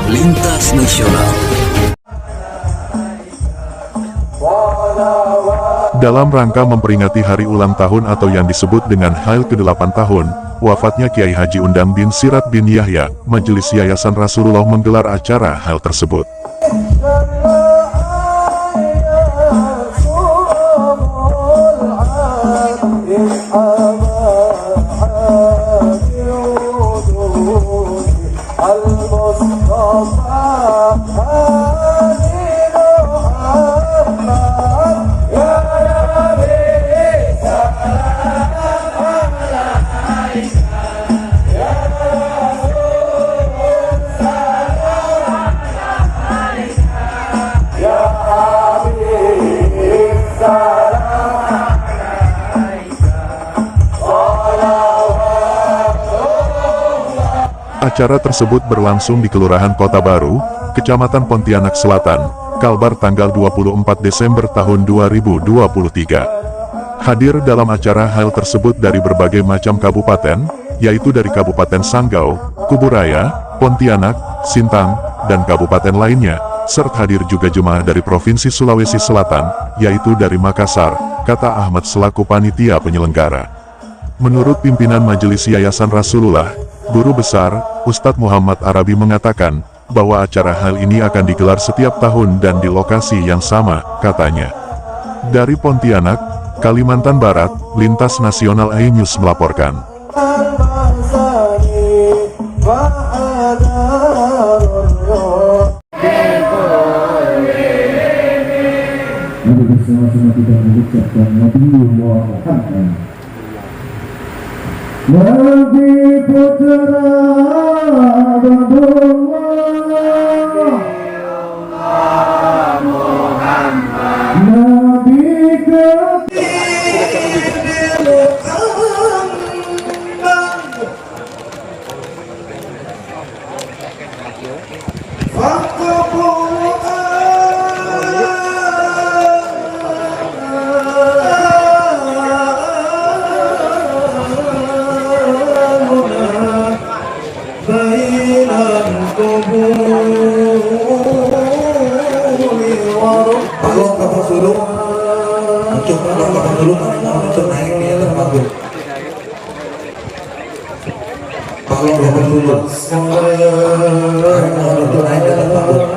Lintas Nasional. Dalam rangka memperingati hari ulang tahun atau yang disebut dengan HAIL ke-8 tahun, wafatnya Kiai Haji Undang bin Sirat bin Yahya, Majelis Yayasan Rasulullah menggelar acara HAIL tersebut. Acara tersebut berlangsung di Kelurahan Kota Baru, Kecamatan Pontianak Selatan, Kalbar tanggal 24 Desember tahun 2023. Hadir dalam acara HAIL tersebut dari berbagai macam kabupaten, yaitu dari Kabupaten Sanggau, Kuburaya, Pontianak, Sintang, dan kabupaten lainnya, serta hadir juga jemaah dari Provinsi Sulawesi Selatan, yaitu dari Makassar, kata Ahmad selaku panitia penyelenggara. Menurut pimpinan Majelis Yayasan Rasulullah, Guru Besar, Ustadz Muhammad Arabi mengatakan, bahwa acara HAIL ini akan digelar setiap tahun dan di lokasi yang sama, katanya. Dari Pontianak, Kalimantan Barat, Lintas Nasional iNews melaporkan. Nabi Putra Abdullah Muhammad Nabi dulu untuk naik di atas panggung. Tolong bapak dulu. Untuk naik di atas panggung.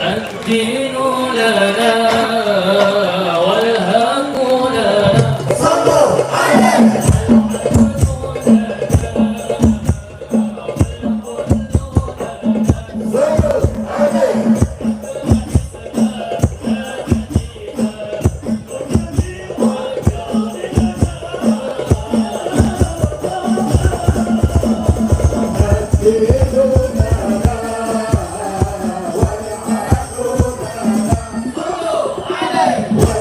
الدين لنا والهم لنا صلوا عليه Why?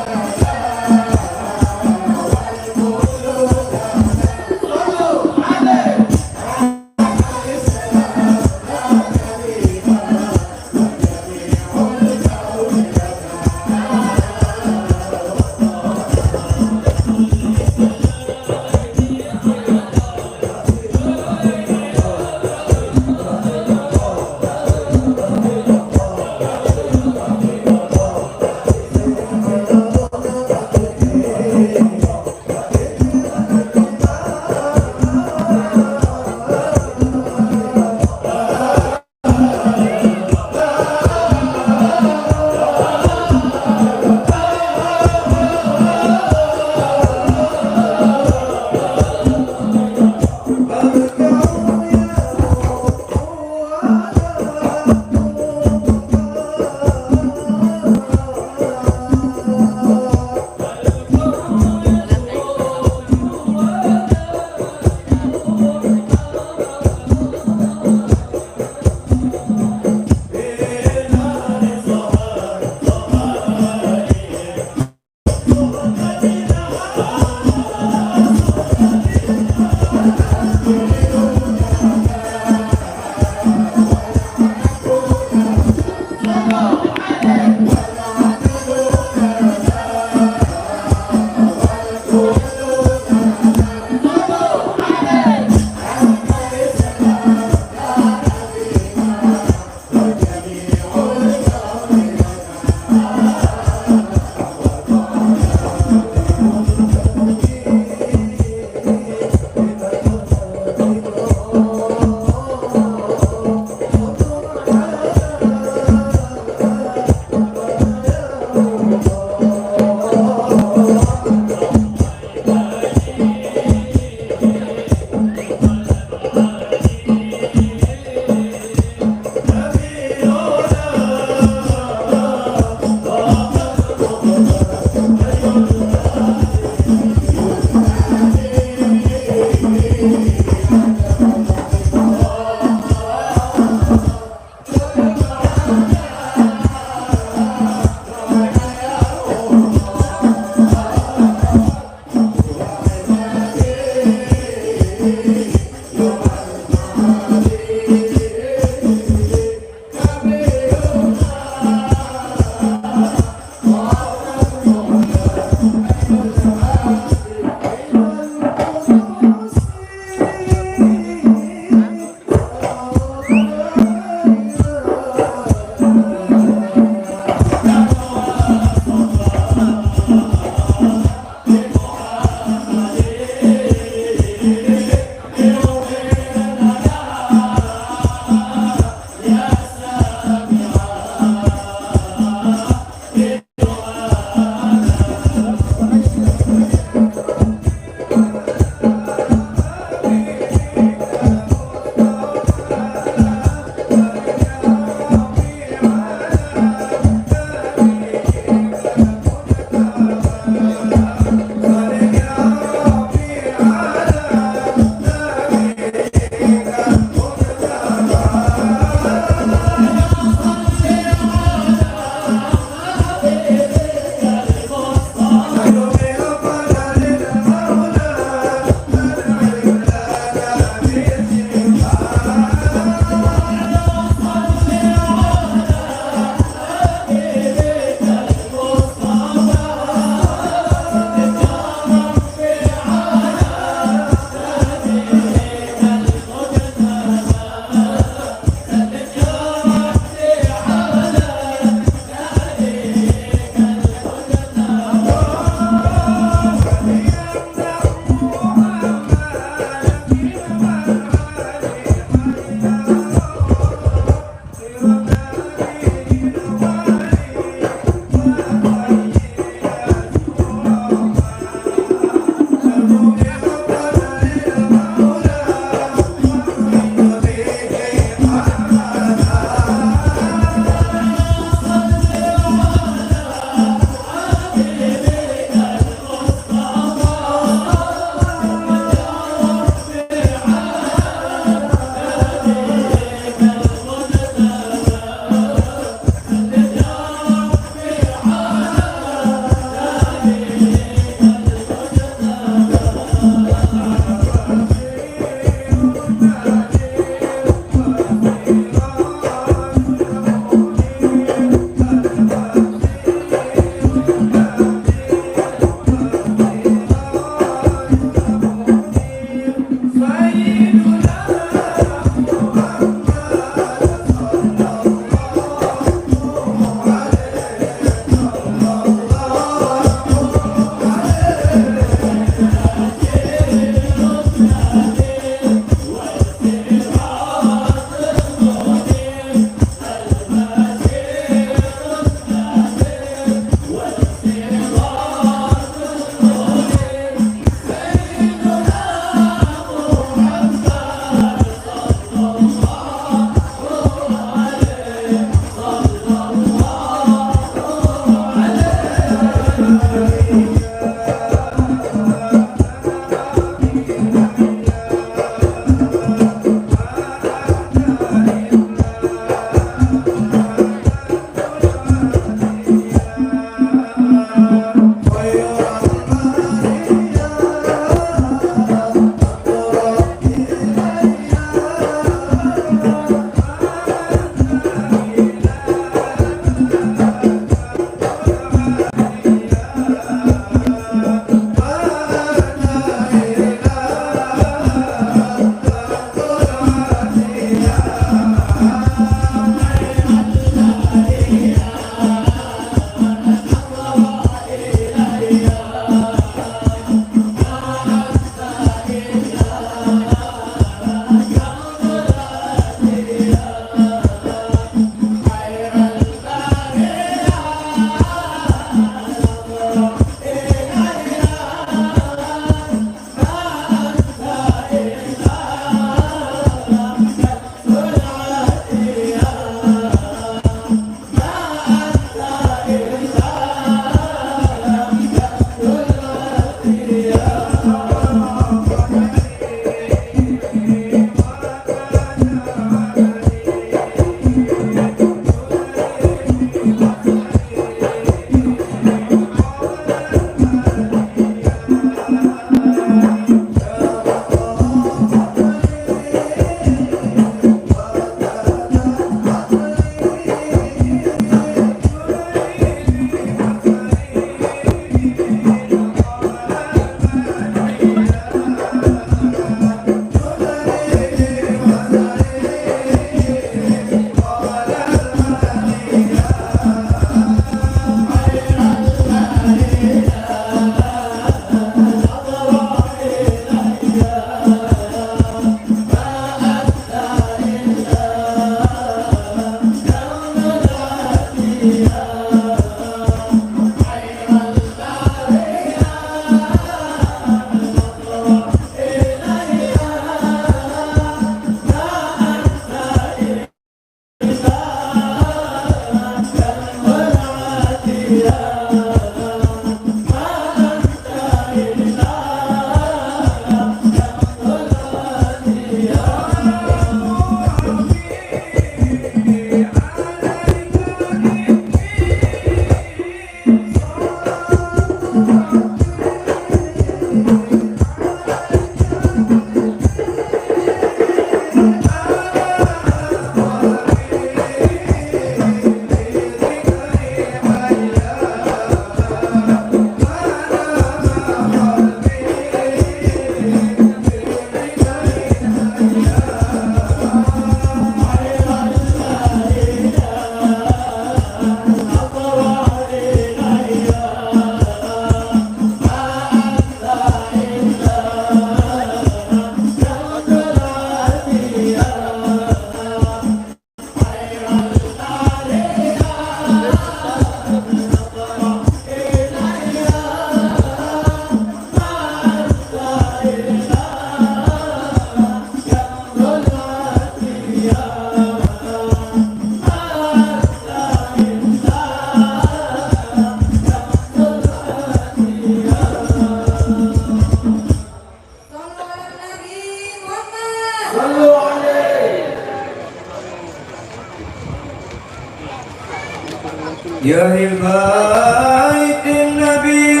يا أهل بيت النبي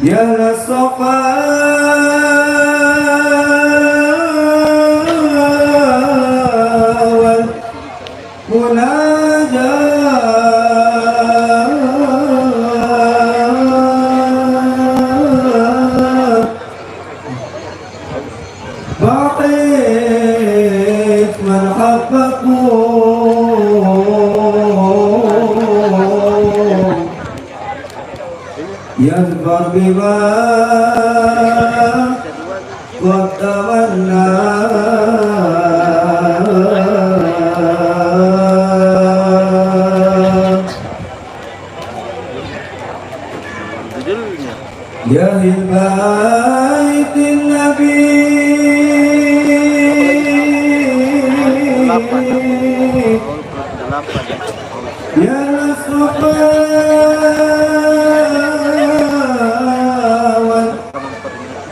يا للصفا والمناجاة بعيد من حبكم يظفر بما قدم الناس يا أهل بيت النبي يا الصفا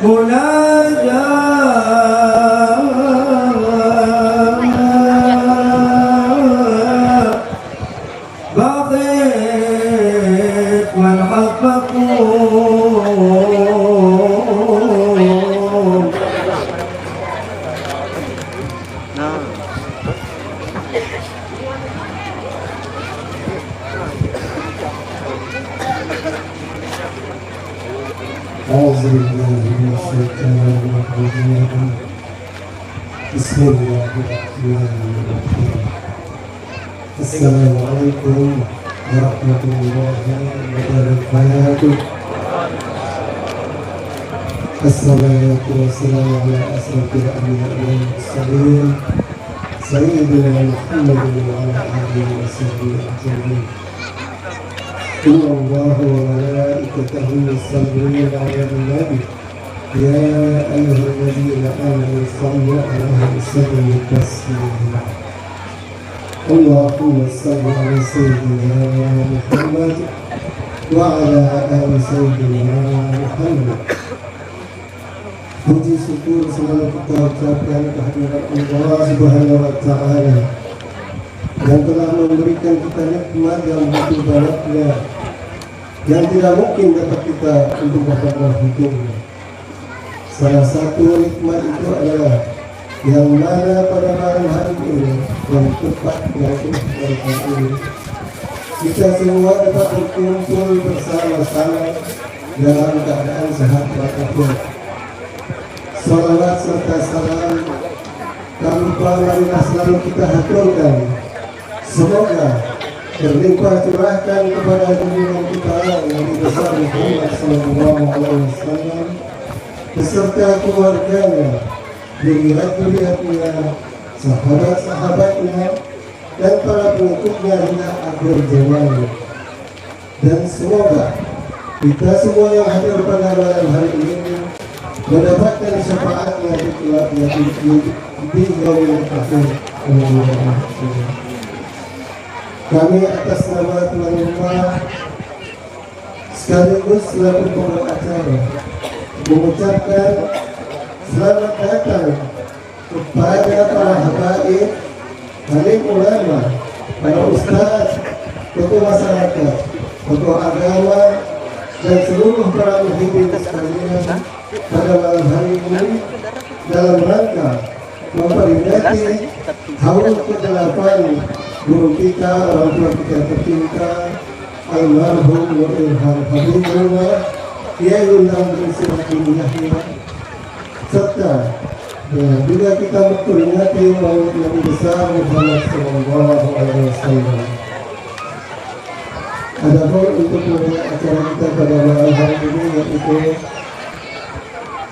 والمناجاة بقيت من حبكم أعوذ بالله من الشيطان الرجيم بسم الله الرحمن الرحيم السلام عليكم ورحمة الله وبركاته الصلاة والسلام على أشرف الأنبياء والمرسلين سيدنا محمد وعلى آله وصحبه أجمعين إن الله وملائكته يصلون على النبي يا أيها الذين آمنوا صلوا عليه وسلموا تسليما اللهم صل على سيدنا محمد وعلى آل سيدنا محمد. Puji syukur selalu kita ucapkan kehadirat Allah Subhanahu wa Ta'ala yang telah memberikan kita nikmat yang begitu banyaknya yang tidak mungkin dapat kita untuk dapat menghitungnya. Salah satu nikmat itu adalah yang mana pada malam hari ini yang tepat yang ini kita semua dapat berkumpul bersama-sama dalam keadaan sehat walafiat. Salawat serta salam kami marilah selalu kita haturkan. Semoga berlimpah curahkan kepada junjungan kita Nabi besar Muhammad SAW beserta keluarganya, zuriat-zuriatnya, sahabat-sahabatnya, dan para pengikutnya hingga akhir zaman. Dan semoga kita semua yang hadir pada malam hari ini mendapatkan syafaatnya di yaumil akhir. Kami atas nama tuan rumah sekaligus selaku pembuat acara mengucapkan selamat datang kepada para habaib, alim ulama, para ustaz, tokoh masyarakat, tokoh agama, dan seluruh para muhibin sekalian pada malam hari ini dalam rangka memperingati haul ke-8 guru kita, orang tua kita tercinta, almarhum Nur Ilham Habibullah, Kiai Undang bin Silatul Yahya, serta juga kita memperingati maulid Nabi besar Muhammad SAW. Adapun untuk memulai acara kita pada malam hari ini yaitu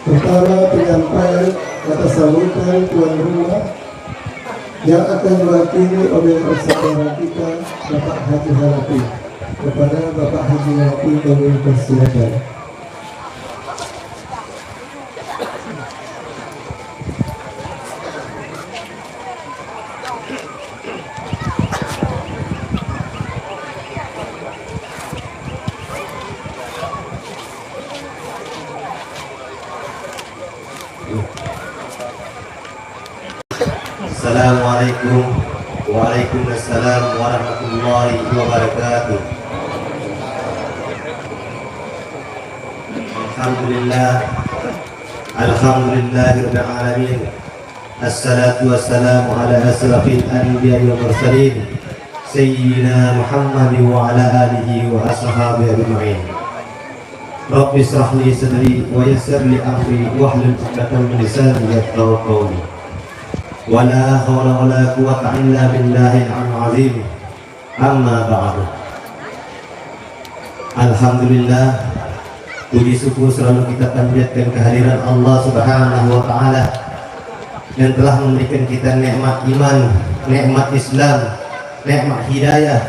pertama penyampaian kata sambutan tuan rumah yang akan diwakili oleh saudara kita Bapak Haji Hanafi. Kepada Bapak Haji Hanafi kami persilakan. Assalamualaikum Waalaikumsalam warahmatullahi wabarakatuh. Alhamdulillahirabbil alamin. Assalatu wassalamu ala asrafil anbiya'i wal mursalin sayyidina Muhammad wa ala alihi wa ashabihi ajma'in. Rabbi shrah li sadri wa yassir li amri wahlul 'uqdatam min lisani yafqahu qawli. Wala hawla wala quwwata illa billahil 'aliyyil 'azim. Amma ba'du. Alhamdulillah, puji syukur selalu kita panjatkan kehadiran Allah Subhanahu wa taala yang telah memberikan kita nikmat iman, nikmat Islam, nikmat hidayah,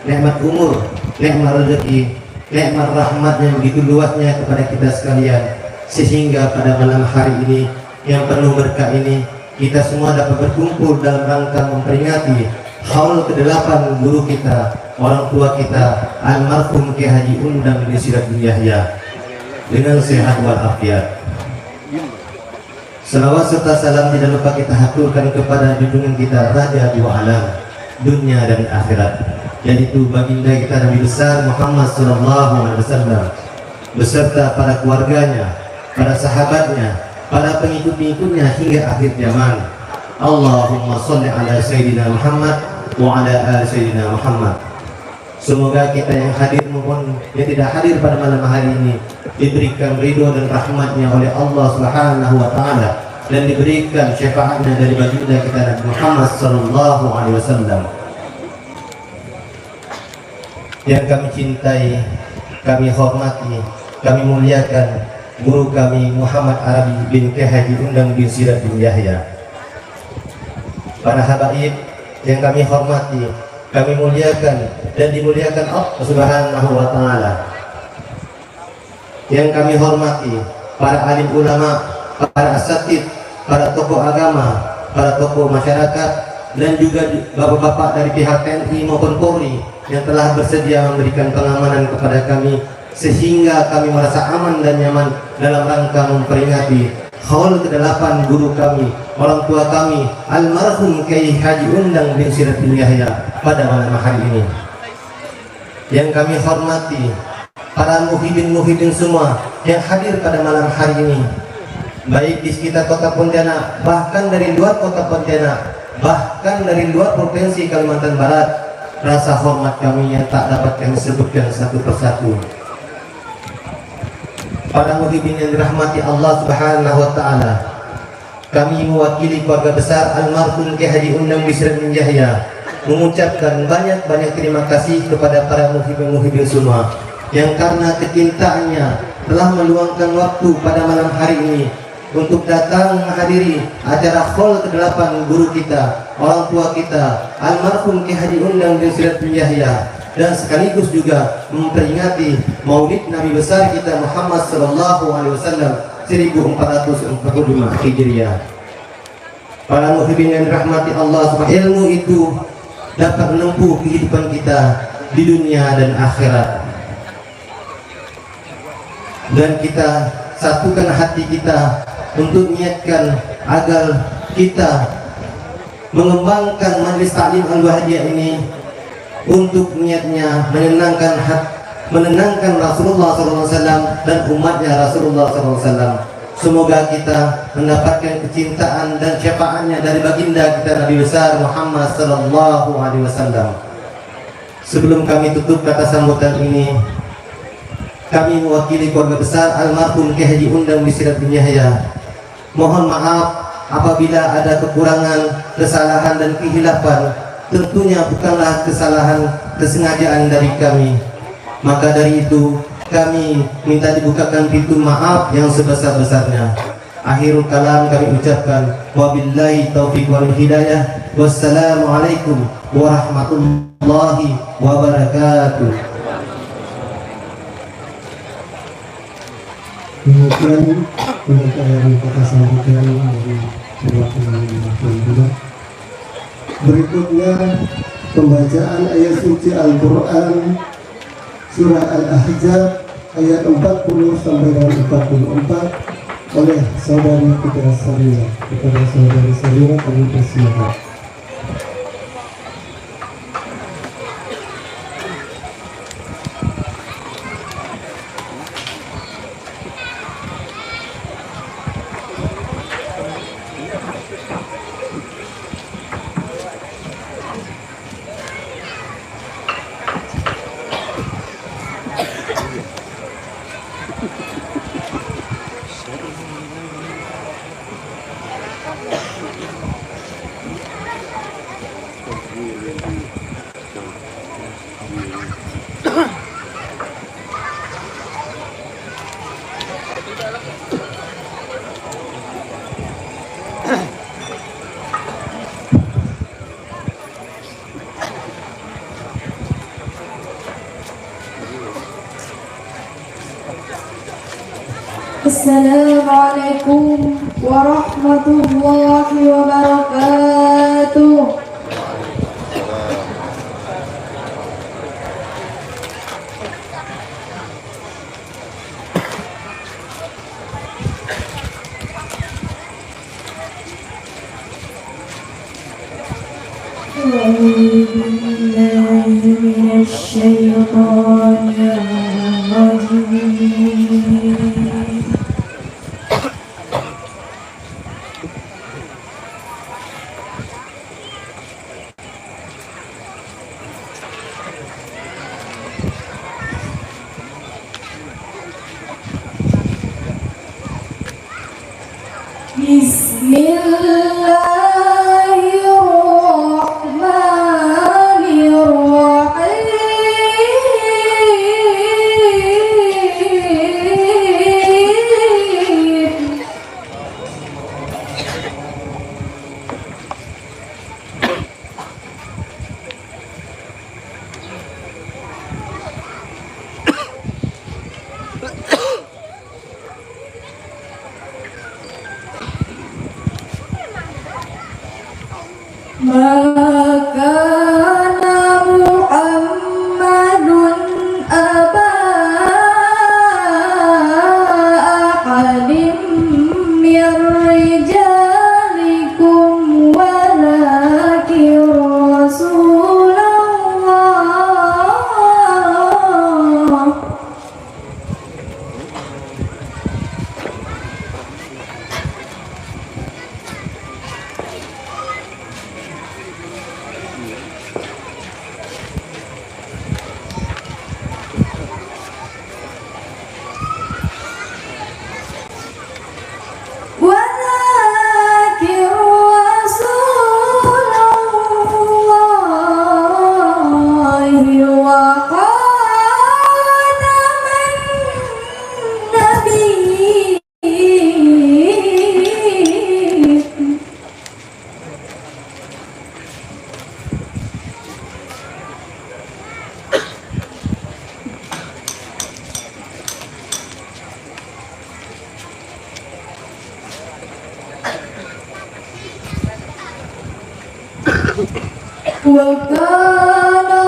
nikmat umur, nikmat rezeki, nikmat rahmat yang begitu luasnya kepada kita sekalian, sehingga pada malam hari ini yang penuh berkah ini kita semua dapat berkumpul dalam rangka memperingati haul ke-8 guru kita, orang tua kita, almarhum Kiai Haji Undang bin Sirat bin Yahya, dengan sehat walafiat. Salawat serta salam tidak lupa kita haturkan kepada junjungan kita Raja dua alam, dunia dan akhirat, yaitu baginda kita Nabi besar Muhammad SAW beserta para keluarganya, para sahabatnya, para pengikut-pengikutnya hingga akhir zaman. Allahumma sholli ala Sayyidina Muhammad wa ala ali Sayyidina Muhammad. Semoga kita yang hadir maupun yang tidak hadir pada malam hari ini diberikan ridho dan rahmatnya oleh Allah Subhanahu wa taala dan diberikan syafaatnya dari baginda kita Nabi Muhammad sallallahu alaihi wasallam. Yang kami cintai, kami hormati, kami muliakan guru kami Muhammad Arabi bin Kiai Haji Undang bin Sirat bin Yahya. Para habaib yang kami hormati, kami muliakan dan dimuliakan Allah Subhanahu wa taala. Yang kami hormati para alim ulama, para asatid, para tokoh agama, para tokoh masyarakat, dan juga bapak-bapak dari pihak TNI maupun Polri yang telah bersedia memberikan pengamanan kepada kami sehingga kami merasa aman dan nyaman dalam rangka memperingati haul ke-8 guru kami, orang tua kami, almarhum Kiai Haji Undang bin Sirat bin Yahya pada malam hari ini. Yang kami hormati para muhibin-muhibin semua yang hadir pada malam hari ini, baik di sekitar kota Pontianak, bahkan dari luar kota Pontianak, bahkan dari luar provinsi Kalimantan Barat. Rasa hormat kami yang tak dapat kami sebutkan satu persatu. Para muhibin yang dirahmati Allah Subhanahu wa taala, kami mewakili keluarga besar almarhum Kiai Haji Undang bin Sirat bin Yahya mengucapkan banyak-banyak terima kasih kepada para muhibin-muhibin semua yang karena kecintaannya telah meluangkan waktu pada malam hari ini untuk datang menghadiri acara haul ke-8 guru kita, orang tua kita, almarhum Kiai Haji Undang bin Sirat bin Yahya, dan sekaligus juga memperingati Maulid Nabi besar kita Muhammad sallallahu alaihi wasallam 1445 Hijriah. Para muhibin yang dirahmati Allah Subhanahu, ilmu itu dapat menempuh kehidupan kita di dunia dan akhirat. Dan kita satukan hati kita untuk niatkan agar kita mengembangkan Majelis Ta'lim Al-Wahidiyah ini untuk niatnya menenangkan Rasulullah SAW dan umatnya Rasulullah SAW. Semoga kita mendapatkan kecintaan dan syafaatnya dari baginda kita Nabi besar Muhammad Sallallahu Alaihi Wasallam. Sebelum kami tutup kata sambutan ini, kami mewakili keluarga besar almarhum Kiai Haji Undang bin Sirat bin Yahya. Mohon maaf apabila ada kekurangan, kesalahan dan kehilafan. Tentunya bukanlah kesalahan kesengajaan dari kami. Maka dari itu kami minta dibukakan pintu maaf yang sebesar-besarnya. Akhirul kalam kami ucapkan wabillahi taufiq wal hidayah. Wassalamualaikum warahmatullahi wabarakatuh. Demikian penyampaian kata sambutan dari perwakilan Alhamdulillah. Berikutnya pembacaan ayat suci Al-Quran surah Al-Ahzab ayat 40 sampai dengan 44 oleh saudari Fitri Sarina. Kepada saudari Sarina kami persilakan. Assalamualaikum warahmatullahi wabarakatuh. A'udzubillahi minasyaitonir rajim. Bismillahirrahmanirrahim. Maka Muhammadun aba ahadim min rijalikum walakin Rasulullah. Walakin Rasulullahi wa khataman nabiyyin. Wa kana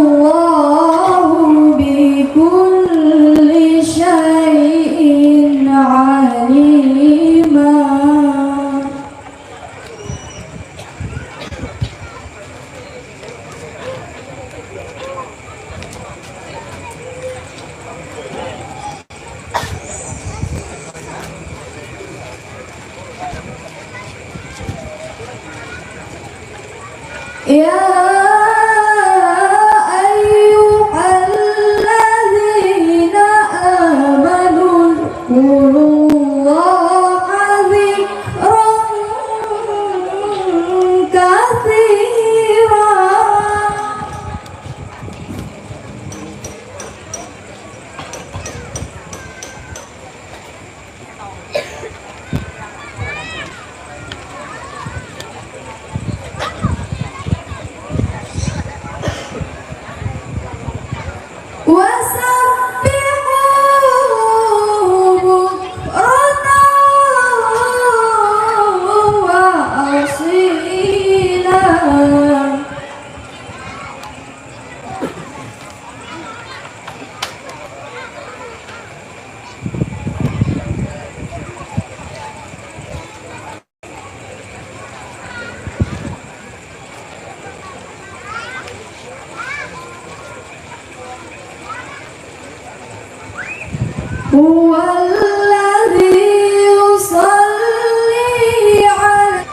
Allahu bi kulli syai'in alima. Ya ayyuhalladzina amanu dzkurullaha dzikran katsira. Huwallazi yusalli ala.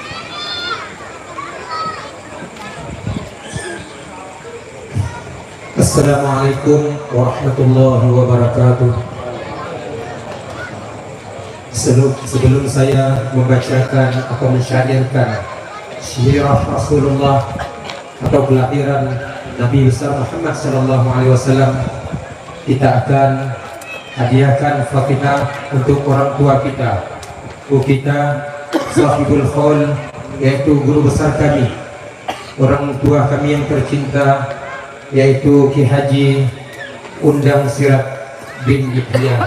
Assalamualaikum warahmatullahi wabarakatuh. Sebelum saya membacakan atau mensyairkan sirah Rasulullah atau kelahiran Nabi besar Muhammad sallallahu alaihi wasallam, kita akan hadiahkan Fatihah untuk orang tua kita, ibu kita, sahibul qaul, yaitu guru besar kami, orang tua kami yang tercinta, yaitu Ki Haji Undang Sirat bin Ikhya.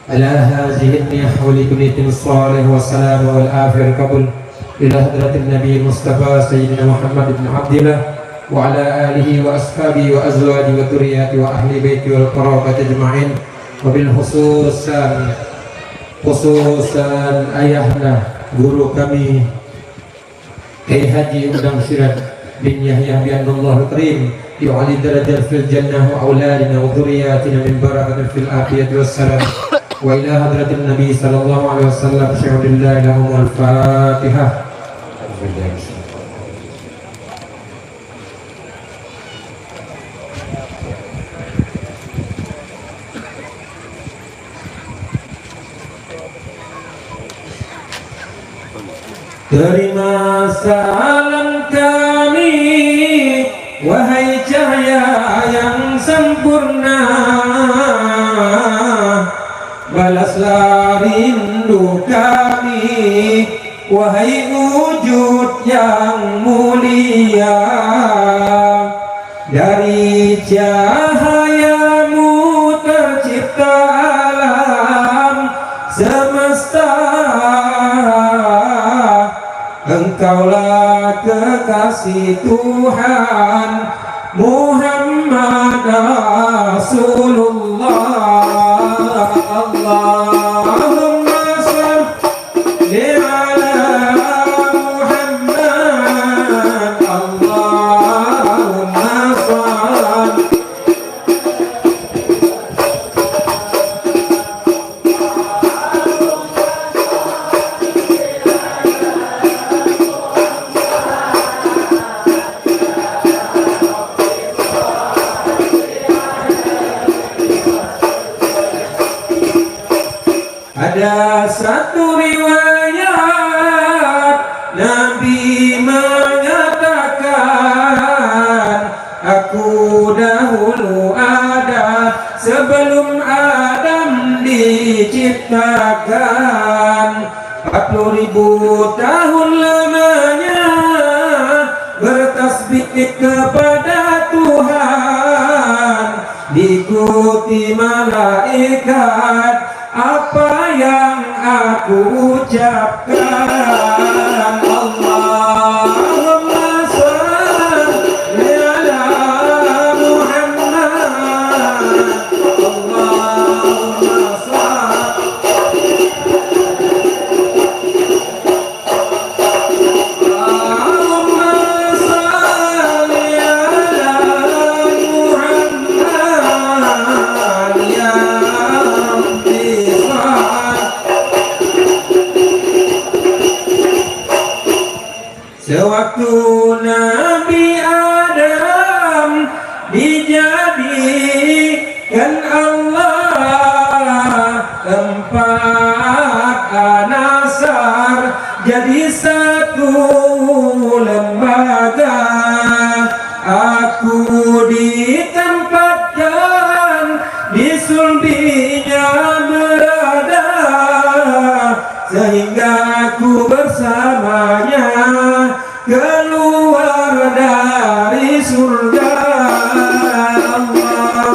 Ala hadhihi an-niyah wa likulli salih wa salam wal akhir qabul ila hadratin Nabi Mustafa Sayyidina Muhammad ibn Abdillah wa ala alihi wa ashabihi wa azwaji wa dhurriyyati wa ahli baiti wal qarabati ajma'in, wa bil khususan ayahna guru kami Kiai Haji Undang Sirat bin Yahya bin Allah Karim yu'ali darajat fil jannah wa auladina wa dhurriyyatina min barakatin fil afiyati wassalam wa ila hadratin Nabi sallallahu alaihi wasallam syahadillah lahum al-Fatihah. Terima salam kami, wahai cahaya yang sempurna, balaslah rindu kami, wahai wujud yang mulia. Dari cahayamu tercipta alam semesta, Engkaulah kekasih Tuhan Muhammad Rasulullah. Allahumma shalli ala Muhammad. Allahumma shalli. Ada satu riwayat Nabi mengatakan, aku dahulu ada sebelum Adam diciptakan. 40.000 tahun lamanya bertasbih kepada Tuhan, diikuti malaikat apa yang aku ucapkan. Allahumma shalli ala Muhammad. Allahumma shalli. Allahumma shalli ala Muhammad ya sewaktu Nabi Adam dijadikan Allah tempat anasar jadi satu lembaga, aku ditempatkan di sulbinya berada, sehingga aku bersamanya keluar dari surga. Allah.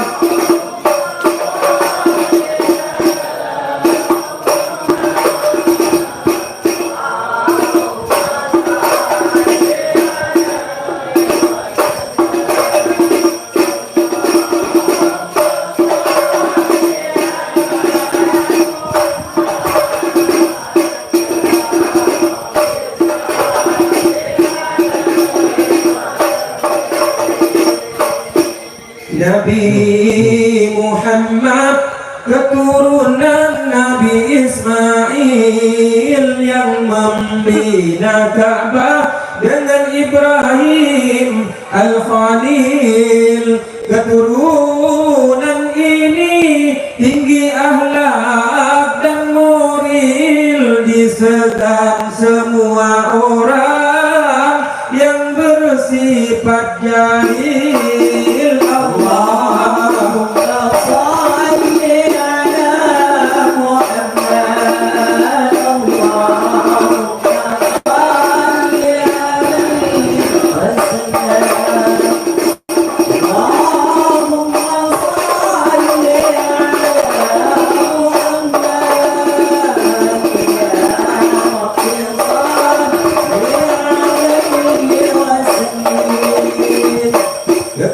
Nabi Muhammad keturunan Nabi Ismail yang membina Ka'bah dengan Ibrahim Al-Khalil. Keturunan ini tinggi akhlak dan moral, disegan semua orang yang bersifat jahil.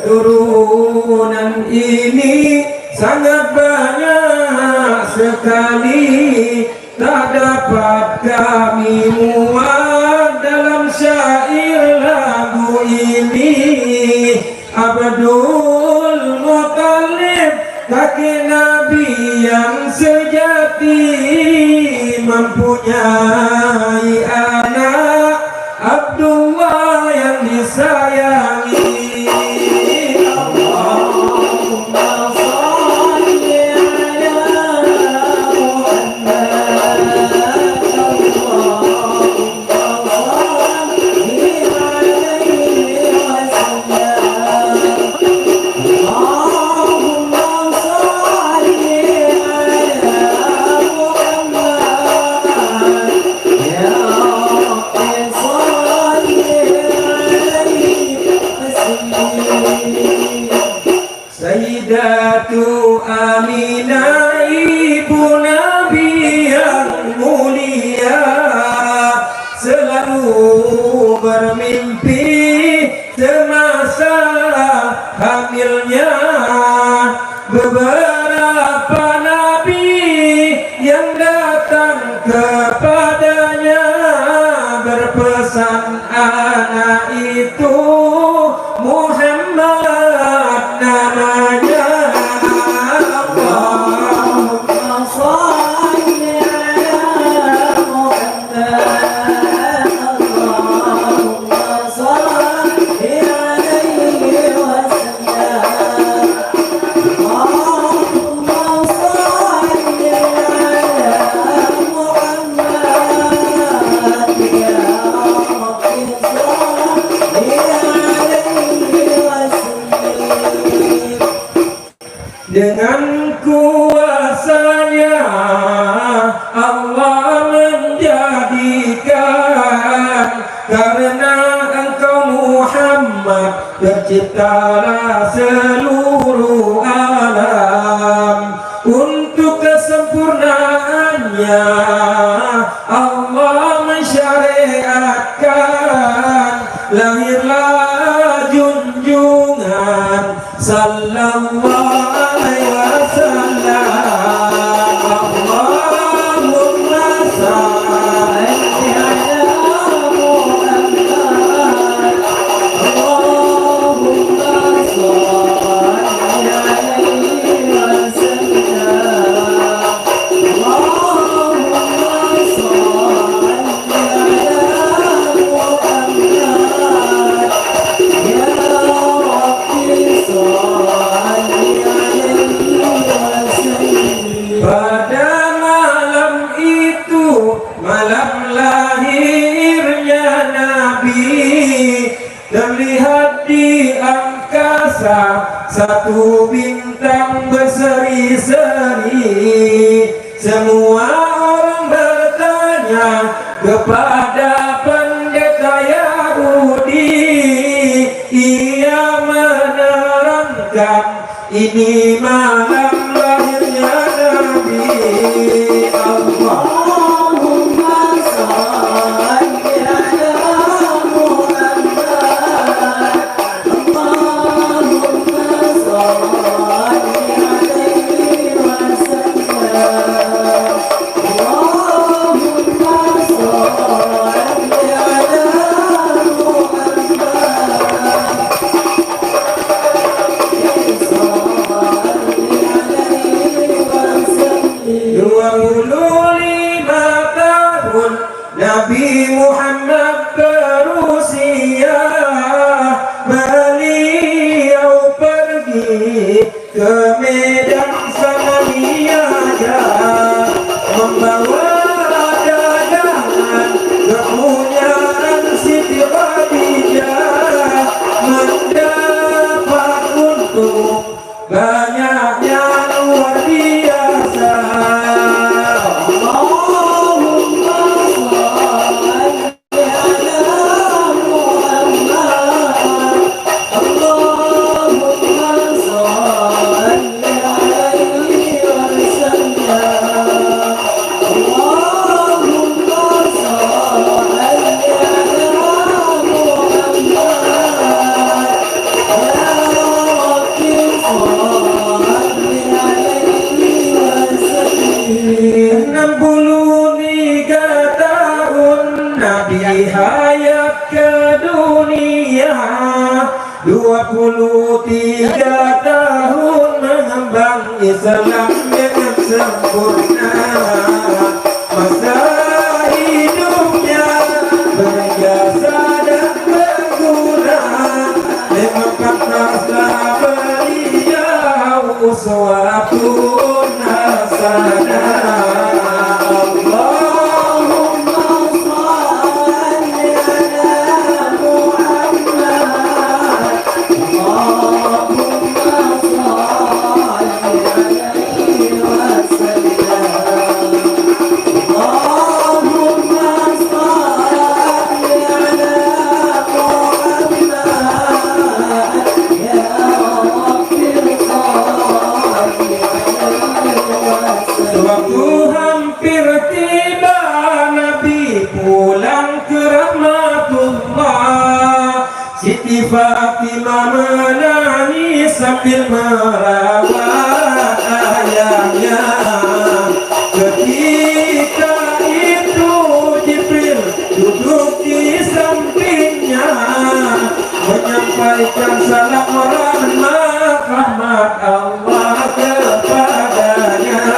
keturunan ini sangat banyak sekali, tak dapat kami muat dalam syair lagu ini. Abdul Muttalib, kakek Nabi yang sejati, mempunyai anak Abdullah yang disayangi. Sayyidatu Aminah, ibu Nabi yang mulia, selalu bermimpi semasa hamilnya. Beberapa nabi yang datang kepadanya berpesan anak itu Muhammad namanya. Allahumma shalli ala Muhammad, Allahumma shalli alaihi wasallam, Allahumma shalli ala Muhammad, ya Rabbi shalli alaihi wasallam. Dengan kuasanya Allah menjadikan, karena engkau Muhammad terciptalah seluruh alam. Untuk kesempurnaannya Allah mensyariatkan, lahirlah junjungan sallallahu alaihi wasallam. Allahumma shalli ala Muhammad, Allahumma shalli alaihi wasallam, Allahumma shalli ala Muhammad, ya Rabbi shalli alaihi wasallam. Pada malam itu, malam lahirnya Nabi, terlihat di angkasa satu bintang berseri-seri. Semua orang bertanya kepada pendeta Yahudi. Ia menerangkan, ini malam lahirnya Nabi. Allahumma shalli ala Muhammad, Allahumma shalli alaihi wasallam, Allahumma shalli ala Nabi Muhammad berusia, beliau pergi ke medan Samaniaga, membawa dagangan kepunyaan Siti Khadijah, mendapat untung banyaknya luar biasa. 63 tahun Nabi hayat ke dunia, 23 tahun mengembang Islam dengan sempurna. Masa hidupnya berjasa dan berguna, 54 beliau uswatun hasanah. Sewaktu hampir tiba Nabi pulang ke rahmatullah, Siti Fatimah menangis sambil merawat ayahnya. Ketika itu Jibril duduk di sampingnya, menyampaikan salam rahmat Allah kepadanya.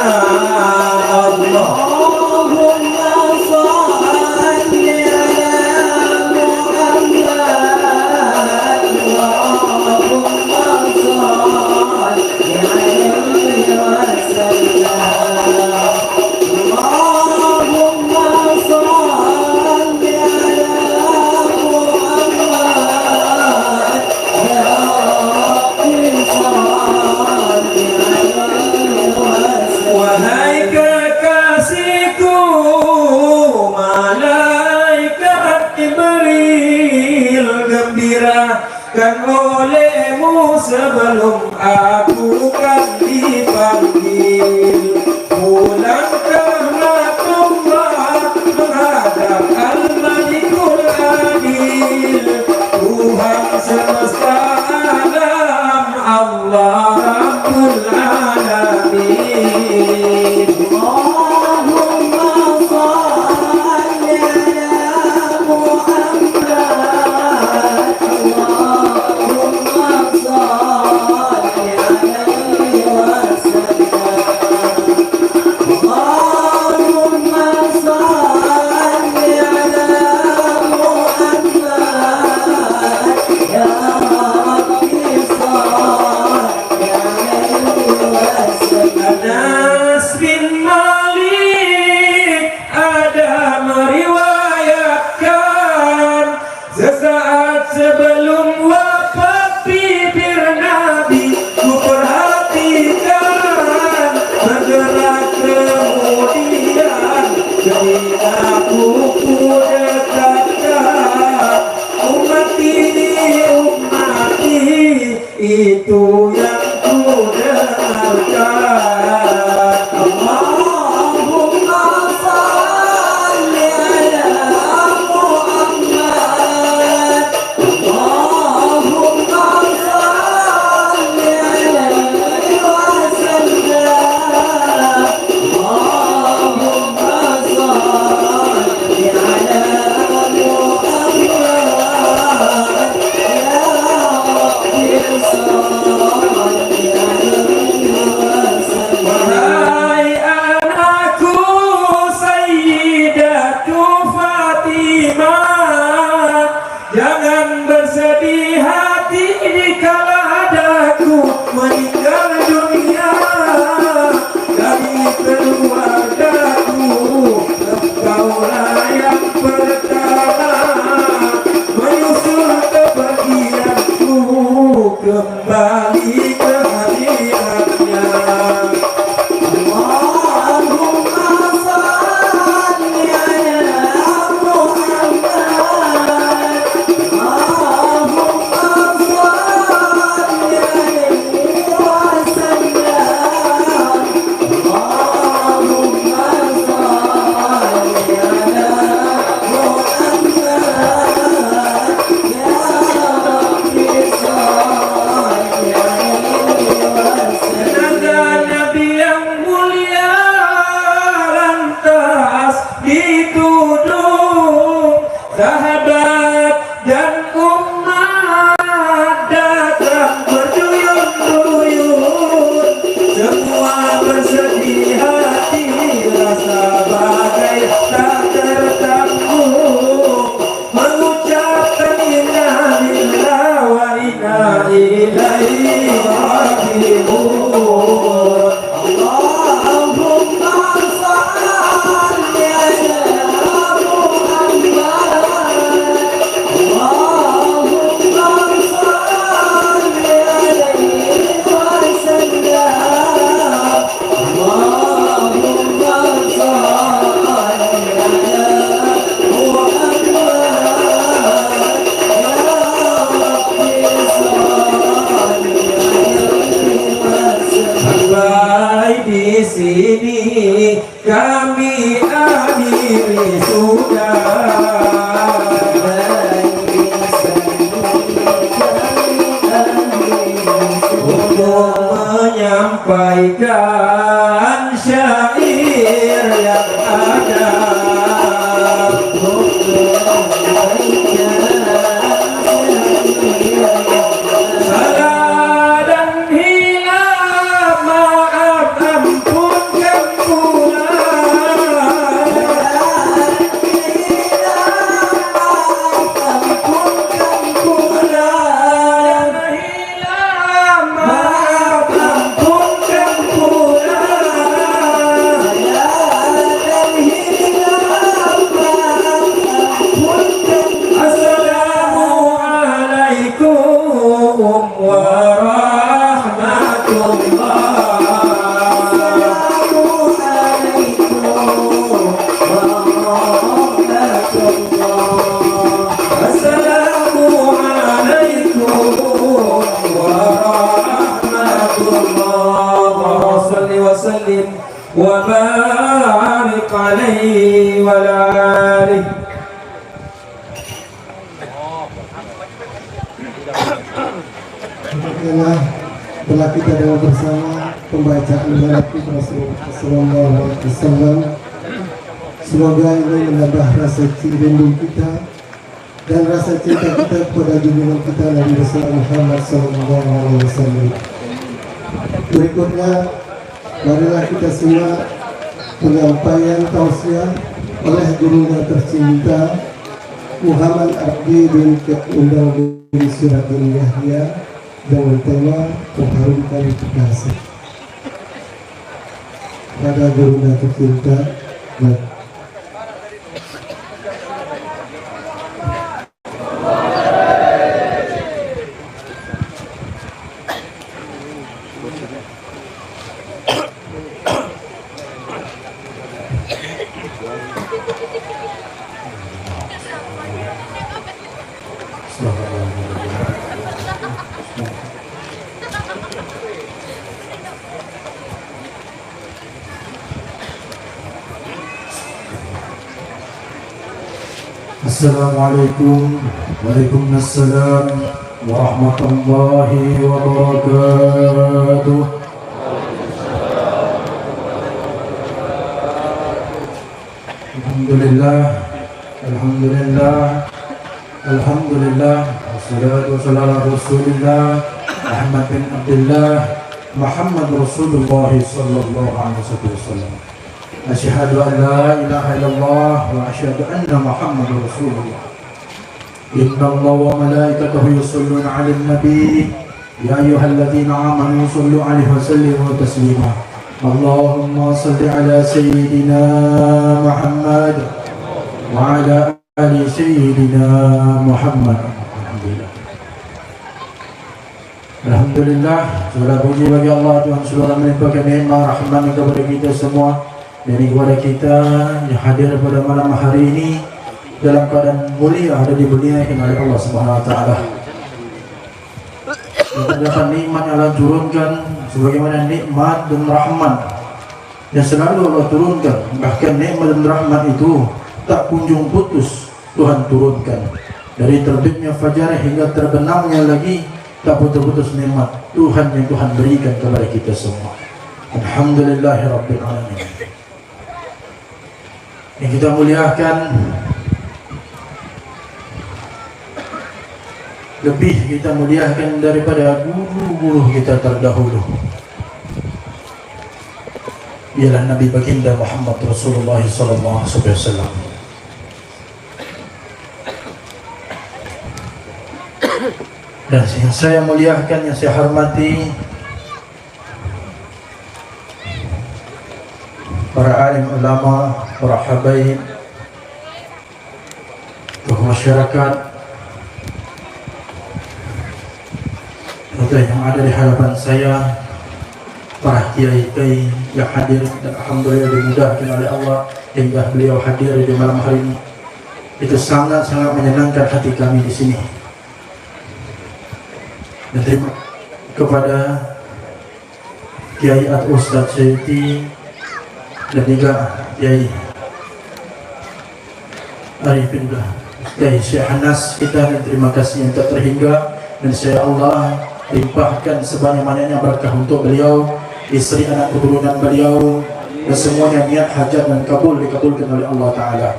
Allahumma shalli ala Muhammad, Allahumma shalli alaihi wasallam, Allahumma shalli ala Muhammad, ya Rabbi shalli alaihi wasallam. Wahai kekasihku, malaikat Jibril gembirakan olehmu sebelum aku kan dipanggil. Pulang ke rahmatullah menghadap Al-Malikul Adil, Tuhan semesta alam, Allah Rabbul Alamin. Allahumma shalli ala Muhammad, Allahumma shalli alaihi wasallam, Allahumma shalli ala Muhammad, ya Rabbi shalli alaihi wasallam. Anas bin Malik ada meriwayatkan, sesaat sebelum wafat bibir Nabi ku perhatikan, bergerak kemudian ketika ku dekatkan, ummati itu yang ku dengarkan. Allahumma shalli ala Muhammad, Allahumma shalli alaihi wasallam, Allahumma shalli ala Muhammad, ya Rabbi shalli alaihi wasallam. Wahai anakku Sayyidatu Fatimah, jangan bersedih hati dikala adaku meninggal dunia. Dari keluargaku engkaulah yang pertama, menyusul kepergianku kembali ke hadiratnya. Allahumma shalli ala Muhammad, Allahumma shalli alaihi wasallam, Allahumma shalli ala Muhammad, ya Rabbi shalli alaihi sini kami akhiri sudah untuk menyampaikan syair yang ada. Salah dan hilang maaf ampunkan pula. وبارك عليه وعلى آله. Demikianlah telah kita dengar bersama pembacaan Nabi Rasulullah SAW. Semoga ini menambah rasa rindu kita dan rasa cinta kita kepada junjungan kita Nabi Rasulullah Muhammad SAW. Berikutnya, marilah kita simak penyampaian tausiah oleh gurunya tercinta Muhammad Abdi bin Undang bin Siratul Yahya dengan tema mengharumkan kekasih. Pada gurunya tercinta, Assalamualaikum Waalaikumsalam warahmatullahi wabarakatuh. Alhamdulillah wassalatu wassalamu ala Rasulillah Muhammad bin Abdullah Muhammad Rasulullah sallallahu alaihi wasallam. Asyhadu an la ilaha illallah wa asyhadu anna Muhammadar Rasulullah. Inna Allah wa malaikatahu yusholluna 'alan nabi ya ayyuhalladzina amanu shollu 'alaihi wa sallimu taslima. Allahumma shalli 'ala sayyidina Muhammad wa 'ala ali sayyidina Muhammad. Alhamdulillah, segala puji bagi Allah Tuhan seluruh melimpahkan nikmat rahmat kepada kita semua. Dan kepada kita yang hadir pada malam hari ini dalam keadaan mulia ada dimuliakan oleh Allah Subhanahu Wa Taala. Terdapat nikmat yang Allah turunkan sebagaimana nikmat dan rahmat yang selalu Allah turunkan. Bahkan nikmat dan rahmat itu tak kunjung putus Tuhan turunkan. Dari terbitnya fajar hingga terbenamnya lagi tak putus-putus nikmat Tuhan yang Tuhan berikan kepada kita semua. Alhamdulillahirabbil alamin. Yang kita muliakan, lebih kita muliakan daripada guru-guru kita terdahulu, ialah Nabi Baginda Muhammad Rasulullah SAW. Dan yang saya muliakan, yang saya hormati, para alim ulama, para habaib, tokoh masyarakat, yang ada di hadapan saya, para kiai-kiai yang hadir dan alhamdulillah dimudahkan oleh Allah hingga beliau hadir di malam hari ini. Itu sangat-sangat menyenangkan hati kami di sini. Dan terima kepada Kiai Ustadz Syekh dan juga Kiai Arifillah Kiai Syekh Hanas, kita terima kasih yang tak terhingga, dan saya Allah limpahkan sebanyak-banyaknya berkah untuk beliau, istri anak keturunan beliau, dan semuanya niat hajat dan dikabulkan oleh Allah Ta'ala.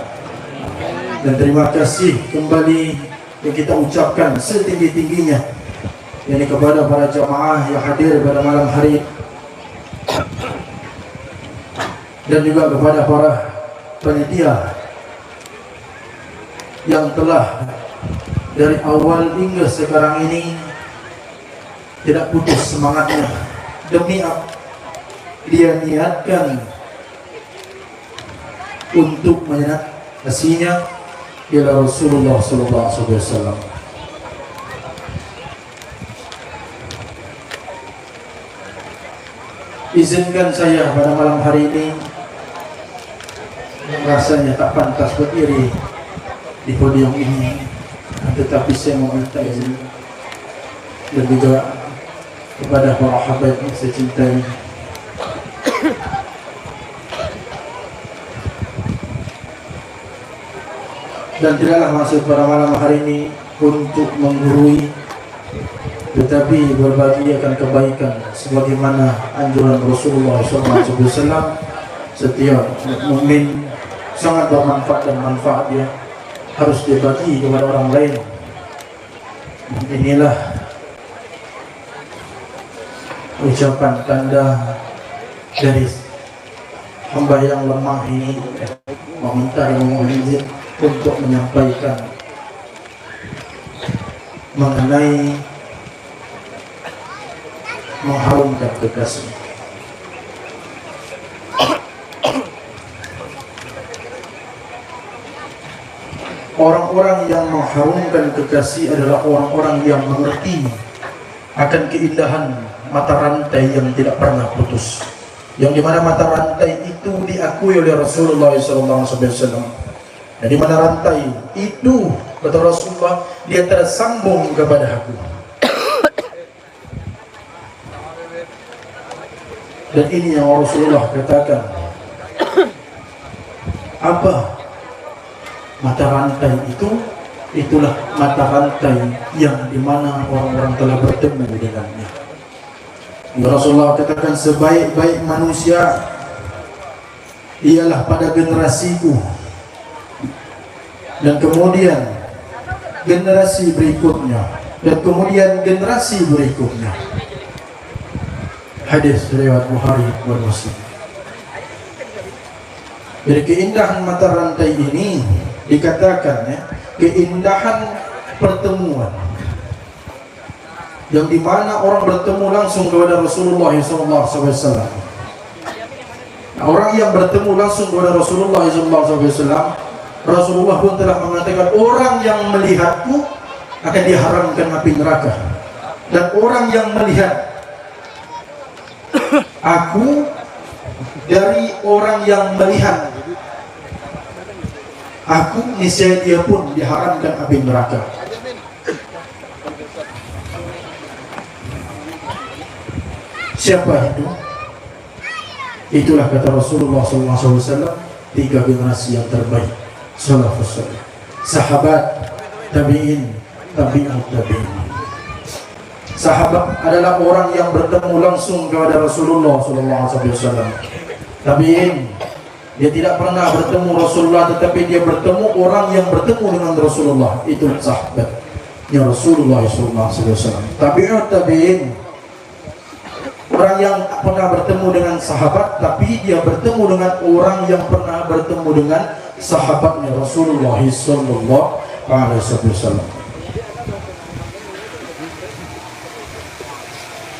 Dan terima kasih kembali yang kita ucapkan setinggi-tingginya ini kepada para jamaah yang hadir pada malam hari, dan juga kepada para panitia yang telah dari awal hingga sekarang ini tidak putus semangatnya demi dia niatkan untuk menyenangkan ialah Rasulullah sallallahu alaihi wasallam. Izinkan saya pada malam hari ini yang rasanya tak pantas berdiri di podium ini, tetapi saya meminta izin dan juga kepada para habaib yang saya cintai, dan tidaklah maksud pada malam hari ini untuk menggurui, tetapi berbagi akan kebaikan sebagaimana anjuran Rasulullah SAW. Setiap mukmin sangat bermanfaat dan manfaat dia harus dibagi kepada orang lain. Inilah ucapan tanda dari hamba yang lemah ini, meminta dan memohon izin untuk menyampaikan mengenai mengharumkan kekasih. Orang-orang yang mengharumkan kekasih adalah orang-orang yang mengerti akan keindahan mata rantai yang tidak pernah putus, yang dimana mata rantai itu diakui oleh Rasulullah SAW. Dan dimana rantai itu, kata Rasulullah, dia tersambung kepada aku. Dan ini yang Rasulullah katakan, apa mata rantai itu? Itulah mata rantai yang dimana orang-orang telah bertemu dengannya. Rasulullah katakan sebaik-baik manusia ialah pada generasiku, dan kemudian generasi berikutnya, dan kemudian generasi berikutnya. Hadis riwayat Bukhari dan Muslim. Dari keindahan mata rantai ini dikatakan ya, keindahan pertemuan yang dimana orang bertemu langsung kepada Rasulullah SAW. Nah, orang yang bertemu langsung kepada Rasulullah SAW, Rasulullah pun telah mengatakan, orang yang melihatku akan diharamkan api neraka, dan orang yang melihat aku dari orang yang melihat aku, niscaya dia pun diharamkan api neraka. Siapa itu? Itulah kata Rasulullah SAW, 3 generasi yang terbaik, salafus salih, sahabat, tabi'in, tabi'ut tabi'in. Sahabat adalah orang yang bertemu langsung kepada Rasulullah SAW. Tabi'in, dia tidak pernah bertemu Rasulullah, tetapi dia bertemu orang yang bertemu dengan Rasulullah. Itu sahabatnya Rasulullah SAW. Tabi'ut tabi'in, orang yang pernah bertemu dengan sahabat, tapi dia bertemu dengan orang yang pernah bertemu dengan sahabatnya Rasulullah SAW.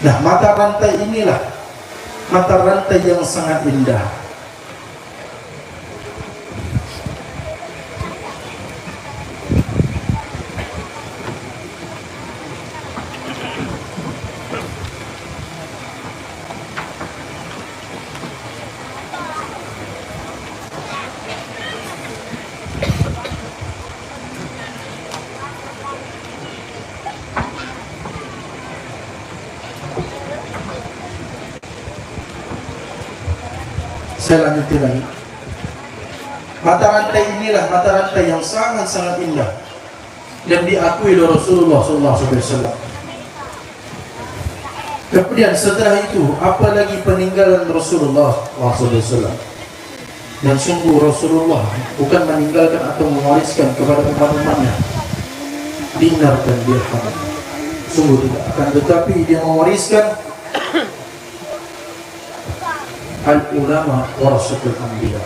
Nah, mata rantai inilah mata rantai yang sangat indah. Saya lanjutin lagi. Mata rantai inilah mata rantai yang sangat-sangat indah dan diakui oleh Rasulullah SAW. Kemudian setelah itu, apalagi peninggalan Rasulullah SAW. Dan sungguh Rasulullah bukan meninggalkan atau mewariskan kepada umat-umatnya dinar dan dirham. Sungguh tidak. Akan tetapi dia mewariskan al-ulama warasatul anbiya.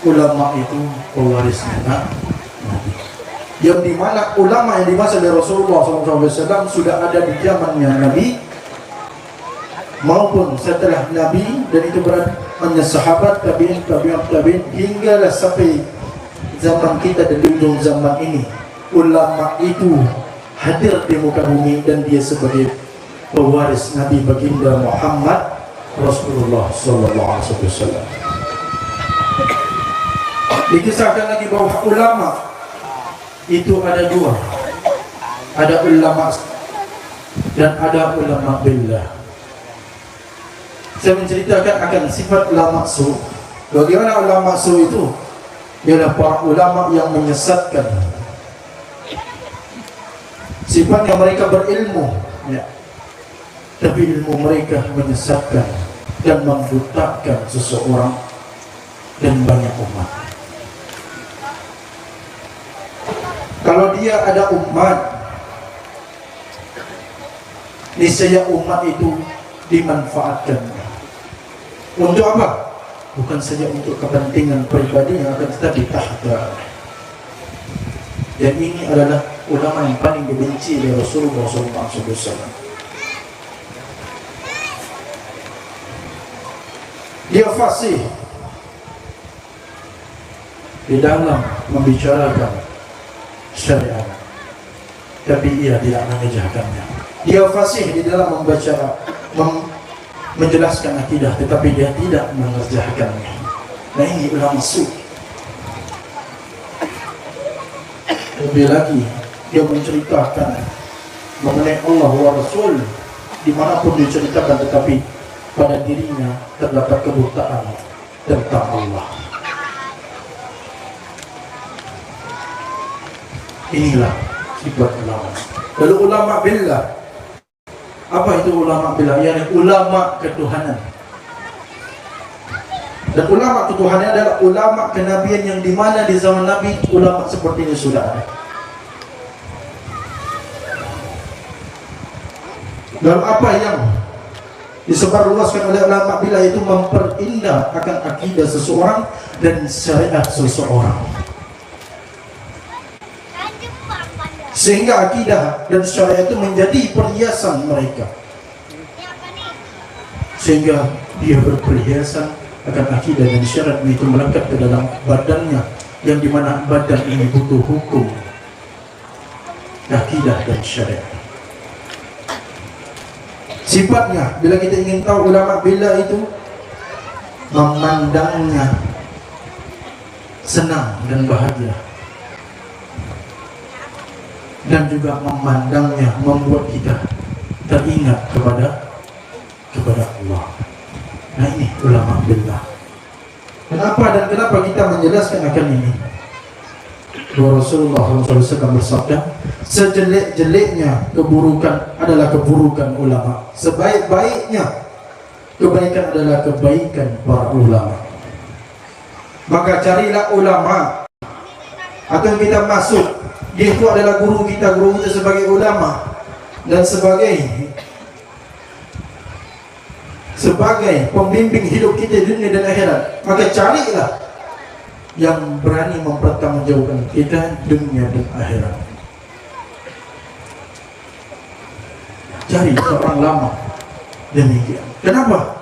Ulama itu pewarisnya Nabi. Yang dimana ulama yang dimaksud oleh Rasulullah SAW sudah ada di zamannya Nabi maupun setelah Nabi, dan itu berarti sahabat, tabi'in hinggalah sampai zaman kita dan di ujung zaman ini. Ulama itu hadir di muka bumi dan dia sebagai pewaris Nabi baginda Muhammad Rasulullah SAW. Dikisahkan lagi bahwa ulama itu ada dua, ada ulama dan ada ulama billah. Saya menceritakan akan sifat ulama su. Bagaimana ulama su itu? Ialah para ulama yang menyesatkan. Sifatnya mereka berilmu, ya. Tapi ilmu mereka menyesatkan dan membutakan seseorang dan banyak umat. Kalau dia ada umat, niscaya umat itu dimanfaatkan. Untuk apa? Bukan saja untuk kepentingan pribadi yang akan tetapi tahta. Dan ini adalah ulama yang paling dibenci oleh Rasulullah SAW. Dia fasih di dalam membicarakan syariat, tapi ia tidak mengerjakannya. Dia fasih di dalam menjelaskan akidah, tetapi dia tidak mengerjakannya. Nah, ini ulama su. Lebih lagi, dia menceritakan mengenai Allah wa Rasul dimanapun diceritakan, tetapi pada dirinya terdapat kebutaan tentang Allah. Inilah sifat ulama. Lalu ulama billah. Apa itu ulama billah? Yani ulama ketuhanan. Dan ulama ketuhanan adalah ulama kenabian yang dimana di zaman Nabi ulama seperti ini sudah ada. Dan apa yang disebarluaskan oleh ulama billah itu memperindah akan akidah seseorang dan syariat seseorang. Sehingga akidah dan syariat itu menjadi perhiasan mereka. Sehingga dia berperhiasan akan akidah dan syariat itu melekat ke dalam badannya, yang dimana badan ini butuh hukum, akidah dan syariat. Sifatnya, bila kita ingin tahu ulama billah itu memandangnya senang dan bahagia, dan juga memandangnya membuat kita teringat kepada Allah. Nah, ini ulama billah. Kenapa dan kenapa kita menjelaskan akan ini? Rasulullah SAW bersabda, sejelek-jeleknya keburukan adalah keburukan ulama, sebaik-baiknya kebaikan adalah kebaikan para ulama. Maka carilah ulama, atau kita masuk, dia itu adalah guru kita sebagai ulama dan sebagai pembimbing hidup kita di dunia dan akhirat. Maka carilah yang berani mempertanggungjawabkan kita dunia dan akhirat. Cari seorang lama demikian. Kenapa?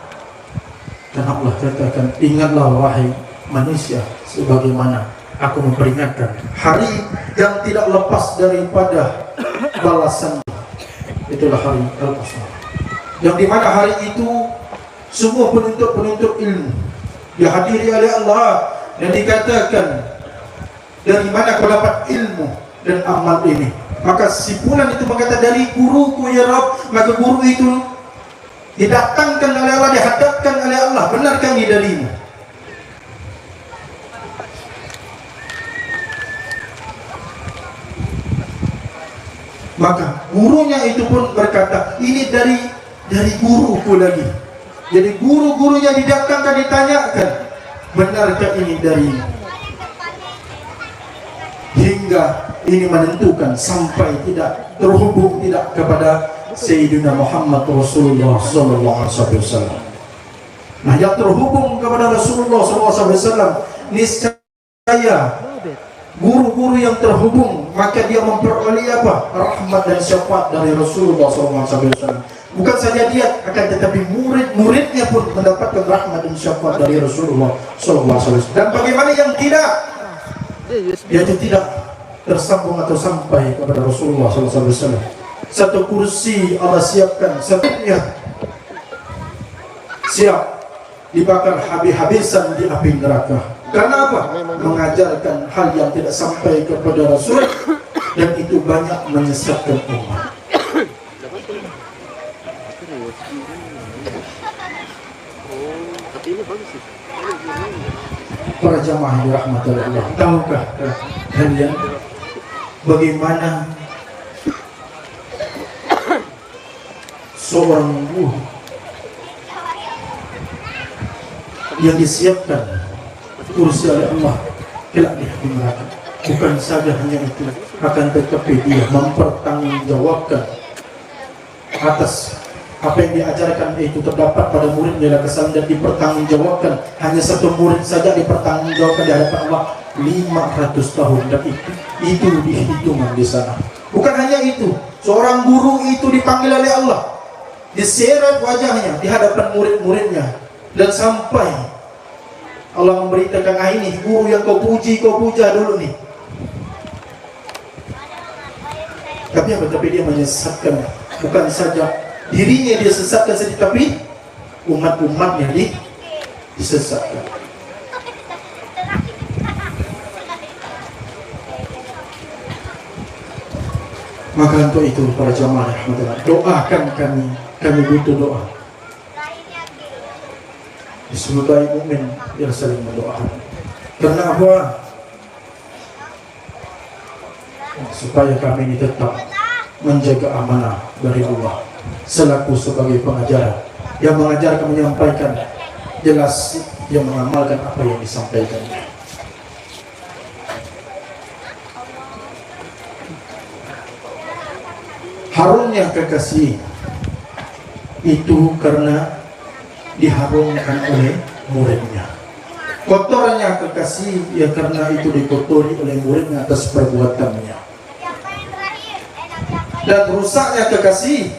Karena Allah katakan, ingatlah wahai manusia, sebagaimana aku memperingatkan hari yang tidak lepas daripada balasan. Itulah hari Al-Qasam, yang dimana hari itu semua penuntut ilmu dihadiri oleh Allah, dan dikatakan dari mana kau dapat ilmu dan amal ini. Maka simpulan itu berkata, dari guruku ya Rabb. Maka guru itu didatangkan oleh Allah, dihadapkan oleh Allah, benarkah ini darimu? Maka gurunya itu pun berkata, ini dari guruku lagi. Jadi guru-gurunya didatangkan, ditanyakan, benarkah ini dari? Hingga ini menentukan sampai tidak terhubung tidak kepada Sayyidina Muhammad Rasulullah SAW. Nah, yang terhubung kepada Rasulullah SAW, niscaya guru-guru yang terhubung, maka dia memperoleh apa? Rahmat dan syafaat dari Rasulullah SAW. Bukan saja dia, akan tetapi murid-muridnya pun mendapatkan rahmat dan syafaat dari Rasulullah SAW. Dan bagaimana yang tidak? Yaitu tidak tersambung atau sampai kepada Rasulullah SAW. Satu kursi Allah siapkan, satunya siap dibakar habis-habisan di api neraka. Karena apa? Mengajarkan hal yang tidak sampai kepada Rasul, dan itu banyak menyesatkan umat. Para jamaah yang dirahmati Allah, tahukah kalian bagaimana seorang guru yang disiapkan kursi oleh Allah kelak di hati neraka? Bukan saja hanya itu, akan tetapi dia mempertanggungjawabkan atas apa yang diajarkan, itu terdapat pada muridnya adalah kesalahan dan dipertanggungjawabkan. Hanya satu murid saja dipertanggungjawabkan di hadapan Allah 500 tahun, dan itu dihitungan di sana. Bukan hanya itu, seorang guru itu dipanggil oleh Allah, diseret wajahnya di hadapan murid-muridnya, dan sampai Allah memberitakan, ini guru yang kau puja dulu nih. Tapi apa? Tapi dia menyesatkan, bukan saja dirinya dia sesatkan saja, tapi umat-umatnya disesatkan. Maka untuk itu para jamaah, doakan kami butuh doa. Sebagai mukmin yang saling mendoakan. Karena apa? Supaya kami ini tetap menjaga amanah dari Allah selaku sebagai pengajar yang mengajarkan, menyampaikan jelas, yang mengamalkan apa yang disampaikan. Harumnya kekasih itu karena diharumkan oleh muridnya. Kotornya kekasih ya karena itu dikotori oleh muridnya atas perbuatannya. Dan rusaknya kekasih,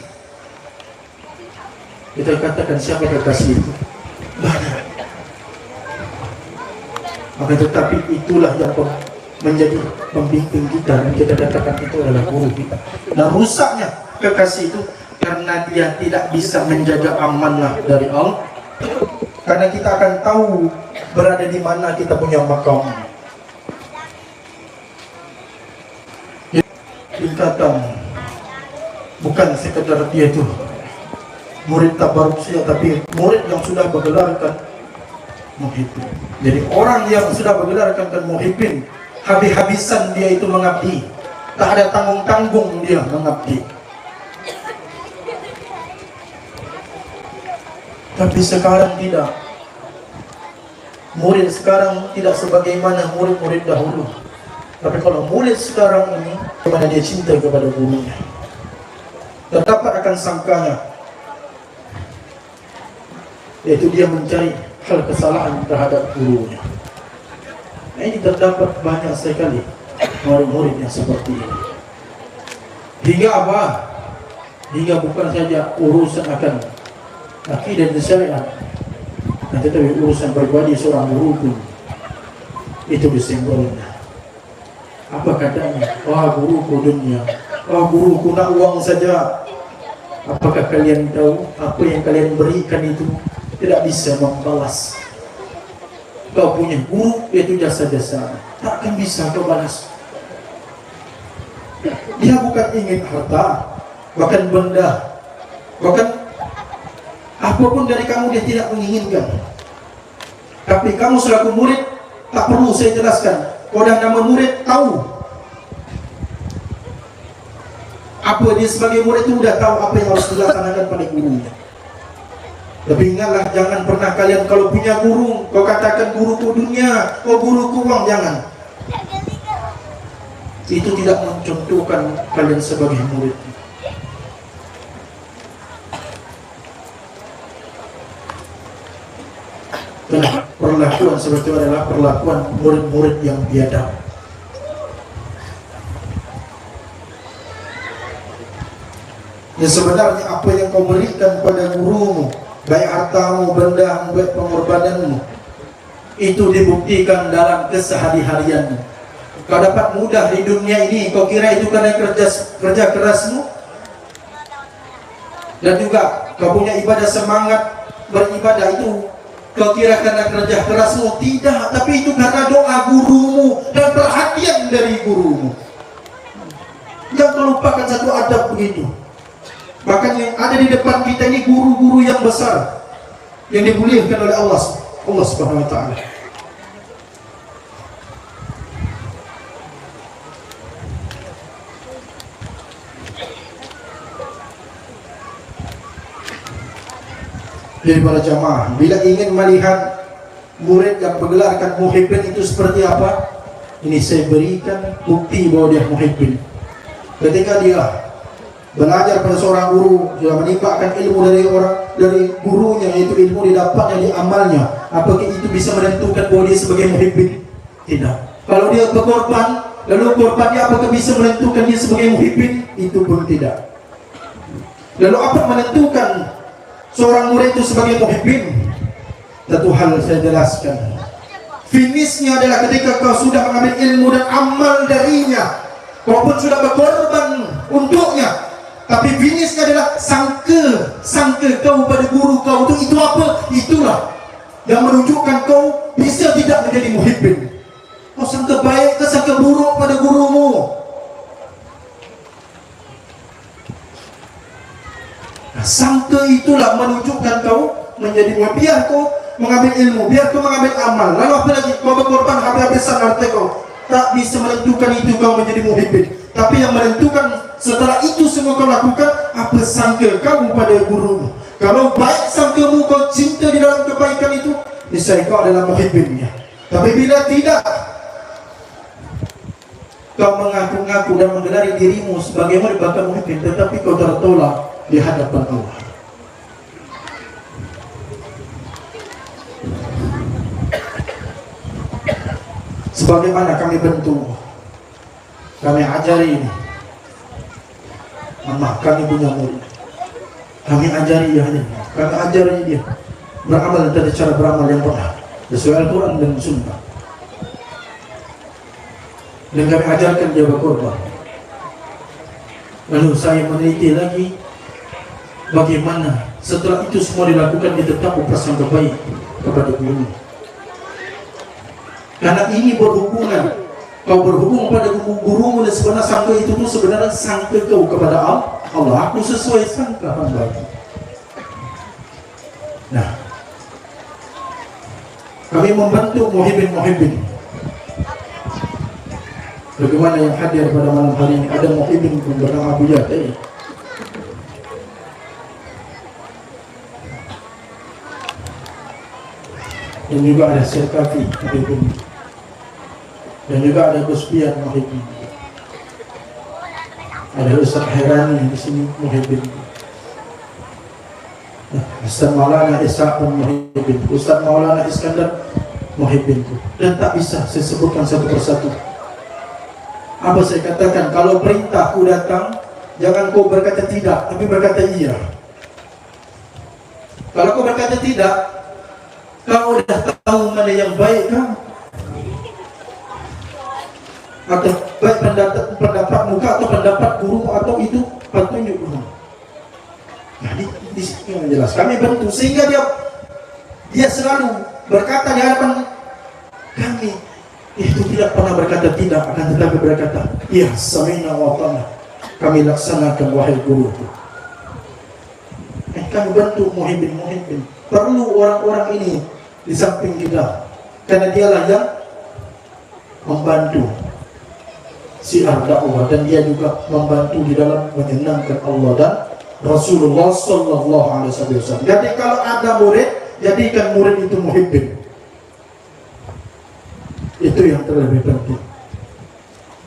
kita katakan siapa kekasih itu? Banyak. Maka tetapi itulah yang menjadi pembimbing kita, dan kita katakan itu adalah guru kita. Dan rusaknya kekasih itu karena dia tidak bisa menjaga amanah dari Allah. Karena kita akan tahu berada di mana kita punya makam. Tingkatan bukan sekedar dia itu murid tabaruk saja, tapi murid yang sudah bergelarkan muhibbin. Jadi orang yang sudah bergelarkan muhibbin, habis-habisan dia itu mengabdi, tak ada tanggung-tanggung dia mengabdi. Tapi sekarang tidak. Murid sekarang tidak sebagaimana murid-murid dahulu. Tapi kalau murid sekarang ini, bagaimana dia cinta kepada gurunya, terdapat akan sangkanya, yaitu dia mencari hal kesalahan terhadap gurunya. Nah, ini terdapat banyak sekali murid-murid yang seperti ini. Hingga apa? Hingga bukan saja urusan akan akidah dan syariat, tetapi urusan pribadi seorang guru pun itu disenggolnya. Apa katanya? Wah, guruku dunia, wah guruku nak uang saja. Apakah kalian tahu apa yang kalian berikan itu tidak bisa membalas? Kau punya guru, yaitu jasa-jasa, takkan bisa kau balas. Dia bukan ingin harta, bahkan benda, bahkan apapun dari kamu dia tidak menginginkan. Tapi kamu selaku murid, tak perlu saya jelaskan. Kau dah nama murid, tahu. Apa dia sebagai murid itu sudah tahu apa yang harus dilaksanakan pada gurunya. Tapi ingatlah, jangan pernah kalian kalau punya guru, kau katakan guruku dunia, kau guruku uang, jangan. Itu tidak mencontohkan kalian sebagai murid. Karena perlakuan seperti itu adalah perlakuan murid-murid yang biadab. Dan sebenarnya apa yang kau berikan pada gurumu, baik hartamu, bendamu, baik pengorbananmu, itu dibuktikan dalam kesehari-harianmu. Kau dapat mudah di dunia ini, kau kira itu karena kerja kerasmu? Dan juga kau punya ibadah, semangat beribadah itu kau kira karena kerja kerasmu? Tidak, tapi itu karena doa gurumu dan perhatian dari gurumu. Jangan kau lupakan satu adab begitu. Bahkan yang ada di depan kita ini guru-guru yang besar yang dimuliakan oleh Allah Subhanahu wa taala. Jadi para jamaah, bila ingin melihat murid yang bergelarkan muhibbin itu seperti apa, ini saya berikan bukti bahwa dia muhibbin. Ketika dia belajar pada seorang guru, sudah menimpakan ilmu dari gurunya, yaitu ilmu didapatnya di amalnya, apakah itu bisa menentukan bahwa dia sebagai muhibbin? Tidak. Kalau dia berkorban, lalu korbannya apakah bisa menentukan dia sebagai muhibbin? Itu pun tidak. Lalu apa menentukan seorang murid itu sebagai muhibbin? Satu hal saya jelaskan. Finishnya adalah ketika kau sudah mengambil ilmu dan amal darinya, kau pun sudah berkorban untuknya. Tapi finishnya adalah sangka kau pada guru kau itu apa? Itulah yang menunjukkan kau bisa tidak menjadi muhibbin. Kau sangka baik ke sangka buruk pada gurumu? Nah, sangka itulah menunjukkan kau menjadi muhibbin. Biar kau mengambil ilmu, biar kau mengambil amal, lalu apa lagi? Kau berkorban habis-habisan harta kau, tak bisa menentukan itu kau menjadi muhibbin. Tapi yang menentukan setelah itu semua kau lakukan, apa sangka kau pada gurumu. Kalau baik sangkamu, kau cinta di dalam kebaikan itu, niscaya kau adalah muhibbinnya. Tapi bila tidak, kau mengaku-ngaku dan menggelari dirimu sebagai murid bahkan muhibbin, tetapi kau tertolak di hadapan Allah. Sebagaimana kami bentuk, kami ajari ini. Mama, kami punya murid, kami ajari dia, kami ajari dia beramal tentang cara beramal yang benar sesuai Al-Quran dan Sunnah. Dan kami ajarkan dia berkorban. Lalu saya meneliti lagi bagaimana setelah itu semua dilakukan, dia tetap berprasangka baik kepada guru. Karena ini berhubungan. Kau berhubung pada gurumu dan sebenarnya sangka itu tuh sebenarnya sangka kau kepada Allah. Aku sesuai sangka hamba. Nah, kami membantu muhibbin. Bagaimana yang hadir pada malam hari ini, ada muhibbin bernama Abu Jatay. Dan juga ada Syekh Kafi muhibbin. Dan juga ada Gus Pian muhibbin. Ada Ustaz Herani di sini muhibbin. Ustaz Maulana Ishaq muhibbin. Ustaz Maulana Iskandar muhibbin. Dan tak bisa saya sebutkan satu persatu. Apa saya katakan? Kalau perintahku datang, jangan kau berkata tidak, tapi berkata iya. Kalau kau berkata tidak, kau dah tahu mana yang baik kan? Atau baik pendapat muka atau pendapat guru atau itu petunjuk guru. Nah, di sini yang jelas kami bantu sehingga dia selalu berkata di hadapan kami, itu tidak pernah berkata tidak, akan tetapi berkata ya sami'na wa ata'na, kami laksanakan wahai guru. Kami bantu muhibbin. Perlu orang-orang ini di samping kita, karena dialah yang membantu. siar dakwah, dan dia juga membantu di dalam menyenangkan Allah dan Rasulullah sallallahu alaihi wasallam. Jadi kalau ada murid, jadikan murid itu muhibbin. Itu yang terlebih penting.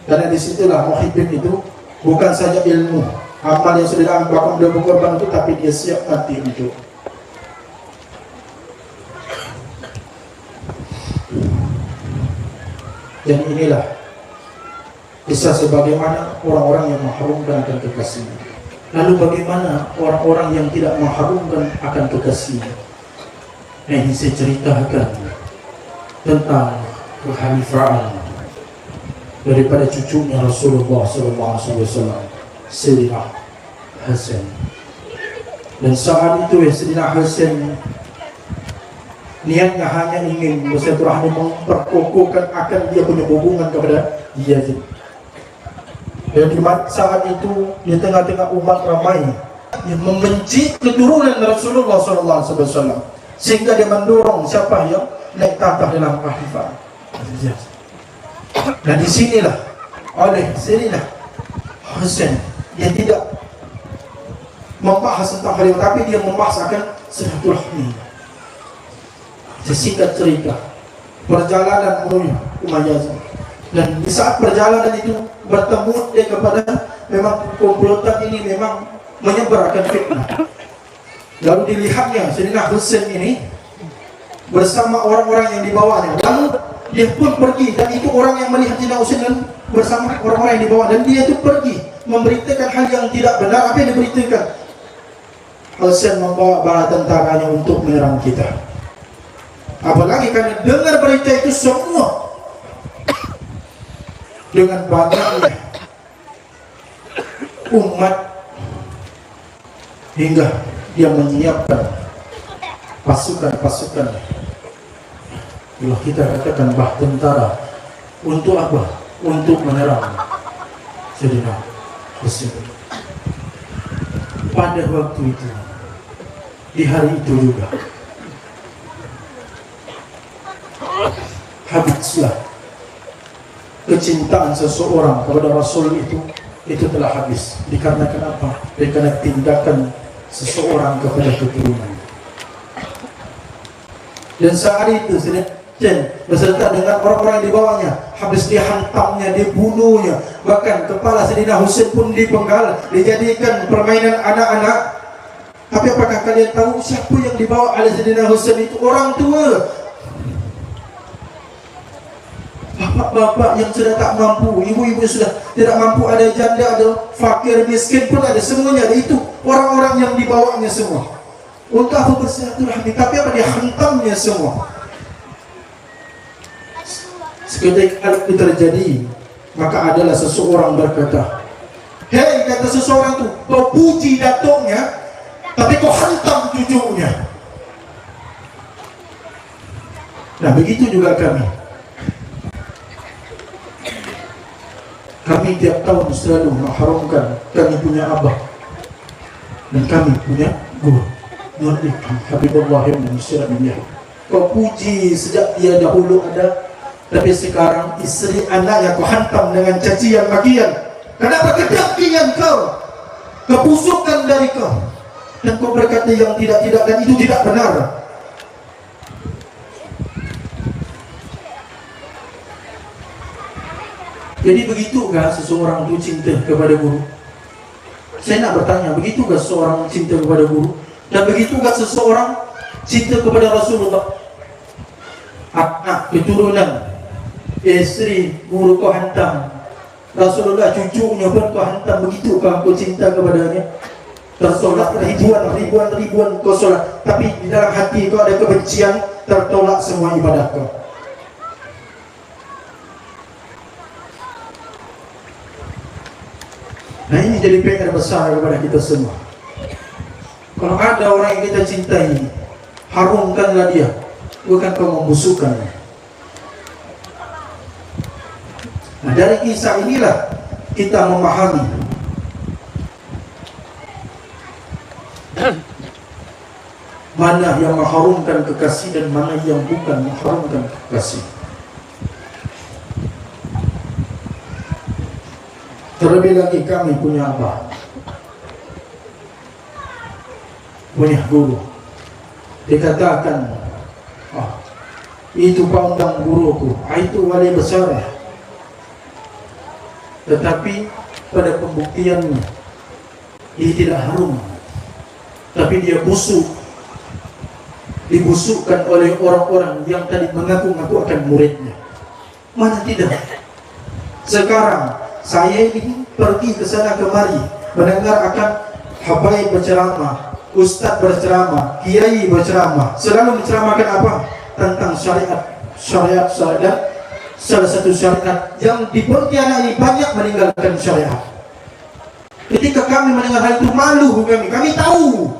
Karena disitulah muhibbin itu bukan saja ilmu, amal yang sudah bahkan sudah berkorban itu, tapi dia siap mati untuk. Dan inilah kisah sebagaimana orang-orang yang mengharumkan akan kekasihnya. Lalu bagaimana orang-orang yang tidak mengharumkan akan kekasihnya? Nah, ini saya ceritakan tentang kekhalifaan daripada cucunya Rasulullah SAW, Sayyidina Hasan. Dan saat itu Sayyidina Hasan niatnya hanya ingin bersilaturahmi, memperkokohkan akan dia punya hubungan kepada Yazid. Dan di saat itu di tengah-tengah umat ramai yang membenci keturunan Rasulullah SAW, sehingga dia mendorong siapa yang naik tahta dalam khalifah. Dan disinilah oleh Sayyidina Hasan, dia tidak membahas tentang khalifah, tapi dia membahas akan silaturahmi. Sesingkat cerita, perjalanan menuju Umayyah, dan di saat perjalanan itu bertemu dia kepada memang komplotan ini memang menyebarkan fitnah. Lalu dilihatnya Sayyidina Husain ini bersama orang-orang yang dibawanya. Lalu dia pun pergi, dan itu orang yang melihat Sayyidina Husain bersama orang-orang yang dibawa, dan dia itu pergi memberitakan hal yang tidak benar. Apa yang diberitakan? Husain membawa bala tentaranya untuk menyerang kita. Apalagi karena dengar berita itu semua dengan banyaknya umat, hingga dia menyiapkan pasukan-pasukan. Kalau kita katakan bah tentara, untuk apa? Untuk menyerang Sayyidina Husain. Pada waktu itu, di hari itu juga, habislah kecintaan seseorang kepada Rasul itu telah habis. Dikarenakan apa? Dikarenakan tindakan seseorang kepada keturunan. Dan saat itu Sayyidina beserta dengan orang-orang yang dibawanya habis dihantamnya, dibunuhnya, bahkan kepala Sayyidina Husain pun dipenggal, dijadikan permainan anak-anak. Tapi apakah kalian tahu siapa yang dibawa oleh Sayyidina Husain itu? Orang tua, bapak-bapak yang sudah tak mampu, ibu-ibu sudah tidak mampu, ada janda, ada fakir, miskin pun ada, semuanya ada. Itu orang-orang yang dibawanya semua. Untuk apa bersilaturahmi? Tapi apa, dia hantamnya semua. Seketika itu terjadi, maka adalah seseorang berkata, hei, kata seseorang itu, kau puji datuknya, tapi kau hantam cucunya. Nah, begitu juga kami tiap tahun selalu mengharumkan kami punya abah dan kami punya guru Nurul Habibullah bin Musyirah bin Yahya. Kau puji sejak dia dahulu ada, tapi sekarang istri anaknya kau hantam dengan cacian makian. Kenapa? Kedakian kau, kebusukan dari kau, dan kau berkata yang tidak-tidak, dan itu tidak benar. Jadi begitukah seseorang itu cinta kepada guru? Saya nak bertanya, begitukah seseorang cinta kepada guru? Dan begitukah seseorang cinta kepada Rasulullah? Anak, keturunan, istri, guru kau hantam, Rasulullah cucunya pun kau hantam. Begitukah kau cinta kepadanya? Tersolat ribuan kau solat, tapi di dalam hati kau ada kebencian, tertolak semua ibadah kau. Nah, ini jadi PR besar kepada kita semua. Kalau ada orang yang kita cintai, harumkanlah dia, bukan kau membusukkannya. Nah, dari kisah inilah kita memahami mana yang mengharumkan kekasih dan mana yang bukan mengharumkan kekasih. Terlebih lagi kami punya abah, punya guru. Dikatakan, itu pandang guruku, itu wali besar. Tetapi pada pembuktiannya, dia tidak harum, tapi dia busuk, dibusukkan oleh orang-orang yang tadi mengaku-ngaku akan muridnya. Mana tidak? Sekarang saya ini pergi ke sana kemari, mendengar akan habaib berceramah, ustaz berceramah, kiai berceramah, selalu menceramahkan apa? Tentang syariat. Salah satu syariat yang di Pontianak ini banyak meninggalkan syariat. Ketika kami mendengar hal itu, malu kami tahu,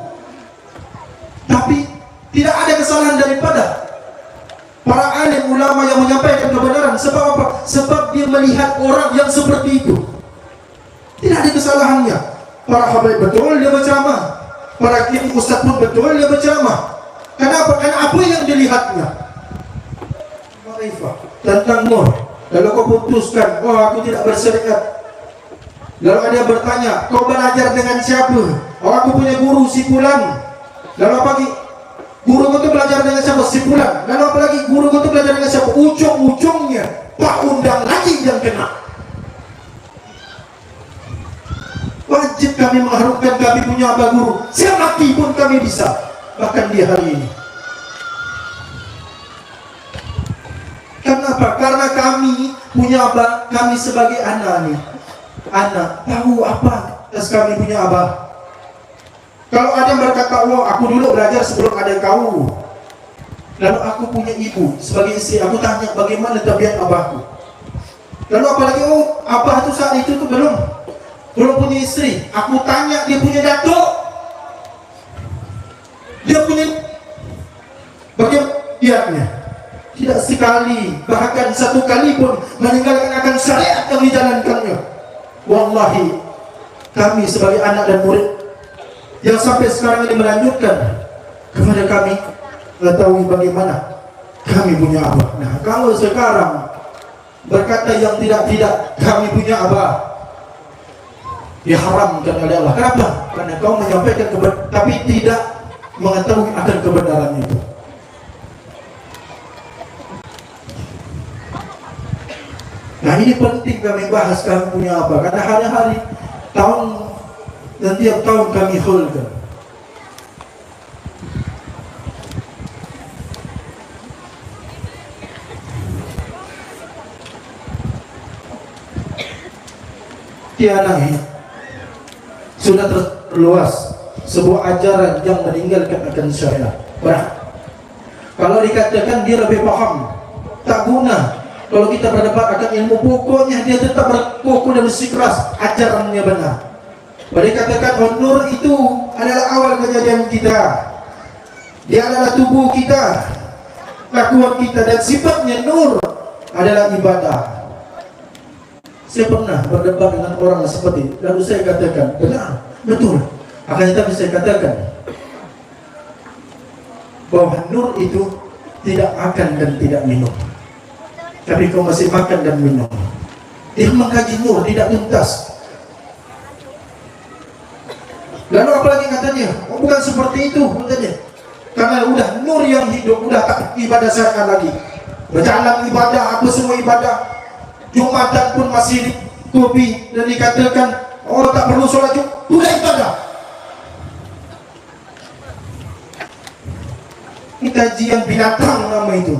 tapi tidak ada kesalahan daripada para alim ulama yang menyampaikan kebenaran. Sebab apa? Sebab dia melihat orang yang seperti itu, tidak ada kesalahannya. Para habaib betul dia berceramah, para kiai ustaz pun betul dia berceramah. Kenapa? Karena apa yang dilihatnya, ma'rifah tentang nur. Lalu kau putuskan, oh aku tidak bersyariat. Lalu ada yang bertanya, kau belajar dengan siapa? Oh aku punya guru si fulan. Lalu apa lagi? Guru kau tu belajar dengan siapa? Si fulan. Lalu apa lagi? Guru kau tu belajar dengan siapa? Ujung-ujungnya Pak undang lagi yang kena. Wajib kami mengharumkan kami punya abah guru. Siapa mati pun kami bisa. Bahkan di hari ini. Kenapa? Karena kami punya abah, kami sebagai anak nih. Anak tahu apa atas kami punya abah. Kalau ada yang berkata, oh aku dulu belajar sebelum ada kau. Lalu aku punya ibu sebagai istri, aku tanya bagaimana tabiat abahku. Lalu apalagi, oh abah itu saat itu tuh belum punya istri. Aku tanya dia punya datuk, dia punya bagaimana dianya. Tidak sekali, bahkan satu kali pun meninggalkan akan syariat yang dijalankannya. Wallahi, kami sebagai anak dan murid yang sampai sekarang ini melanjutkan kepada kami, mengetahui bagaimana kami punya abah. Nah, kalau sekarang berkata yang tidak kami punya abah, diharamkan oleh Allah. Kenapa? Karena kau menyampaikan kebenaran tapi tidak mengetahui akan kebenaran itu. Nah ini penting kami bahas kami punya apa, karena hari-hari tahun dan tiap tahun kami hulkan. Tiada ini sudah terluas sebuah ajaran yang meninggalkan akan syariat. Kalau dikatakan dia lebih paham, tak guna. Kalau kita berdebat akan ilmu, pokoknya dia tetap berkukuh dan bersikeras ajarannya benar. Mereka katakan nur itu adalah awal kejadian kita. Dia adalah tubuh kita, lakuan kita, dan sifatnya nur adalah ibadah. Saya pernah berdebat dengan orang seperti itu, lalu saya katakan benar, betul. Akan tetapi saya katakan bahwa nur itu tidak makan dan tidak minum, tapi kau masih makan dan minum. Dia mengkaji nur tidak tuntas. Lalu apalagi katanya, oh, bukan seperti itu katanya. Karena udah nur yang hidup, udah tak ibadah syariat lagi. Berjalan ibadah, apa semua ibadah. Jumatan pun masih dikopi dan dikatakan, oh tak perlu sholat Jumat, udah ibadah. Ini kajian binatang nama itu.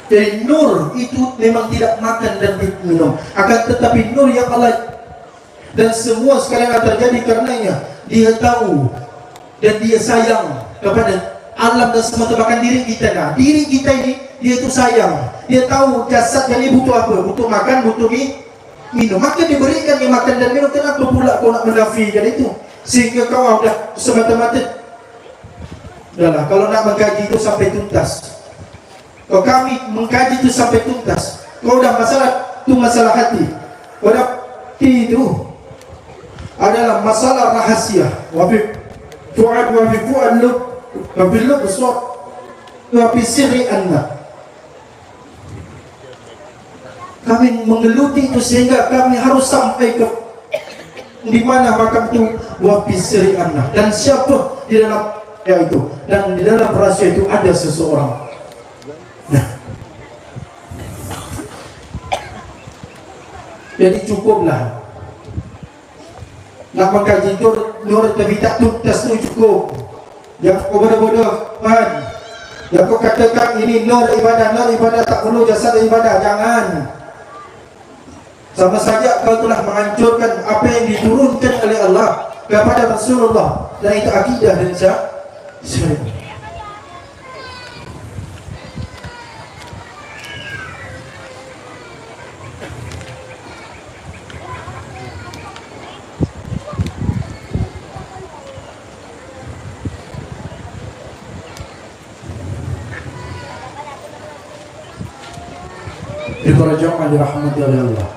Jadi nur itu memang tidak makan dan minum, akan tetapi nur yang Allah, dan semua sekali yang terjadi karenanya dia tahu dan dia sayang kepada alam dan semua, bahkan diri kita. Nah, diri kita ini dia itu sayang, dia tahu jasad yang butuh apa, butuh makan, butuh minum, maka diberikan yang makan dan minum. Kenapa pula kau nak menafikan itu? Sehingga kau sudah semata-mata udahlah, kalau nak mengkaji itu sampai tuntas. Kalau kami mengkaji itu sampai tuntas, kalau udah masalah itu masalah hati, kalau itu adalah masalah rahasia. Wafi fuad lub apabila besar wa bisri anna. Kami menggeluti itu sehingga kami harus sampai ke di mana makam itu wa bisri anna, dan siapa di dalam itu, dan di dalam rahasia itu ada seseorang. Nah, jadi cukuplah nak mengkaji itu nur tapi tak tuntas tu cukup. Yang kau bodoh-bodoh kan, yang kau katakan ini nur ibadah tak perlu jasad ibadah, jangan. Sama saja kau telah menghancurkan apa yang diturunkan oleh Allah kepada Rasulullah, dan itu akidah dan syariat. Para jamaah dirahmati oleh Allah,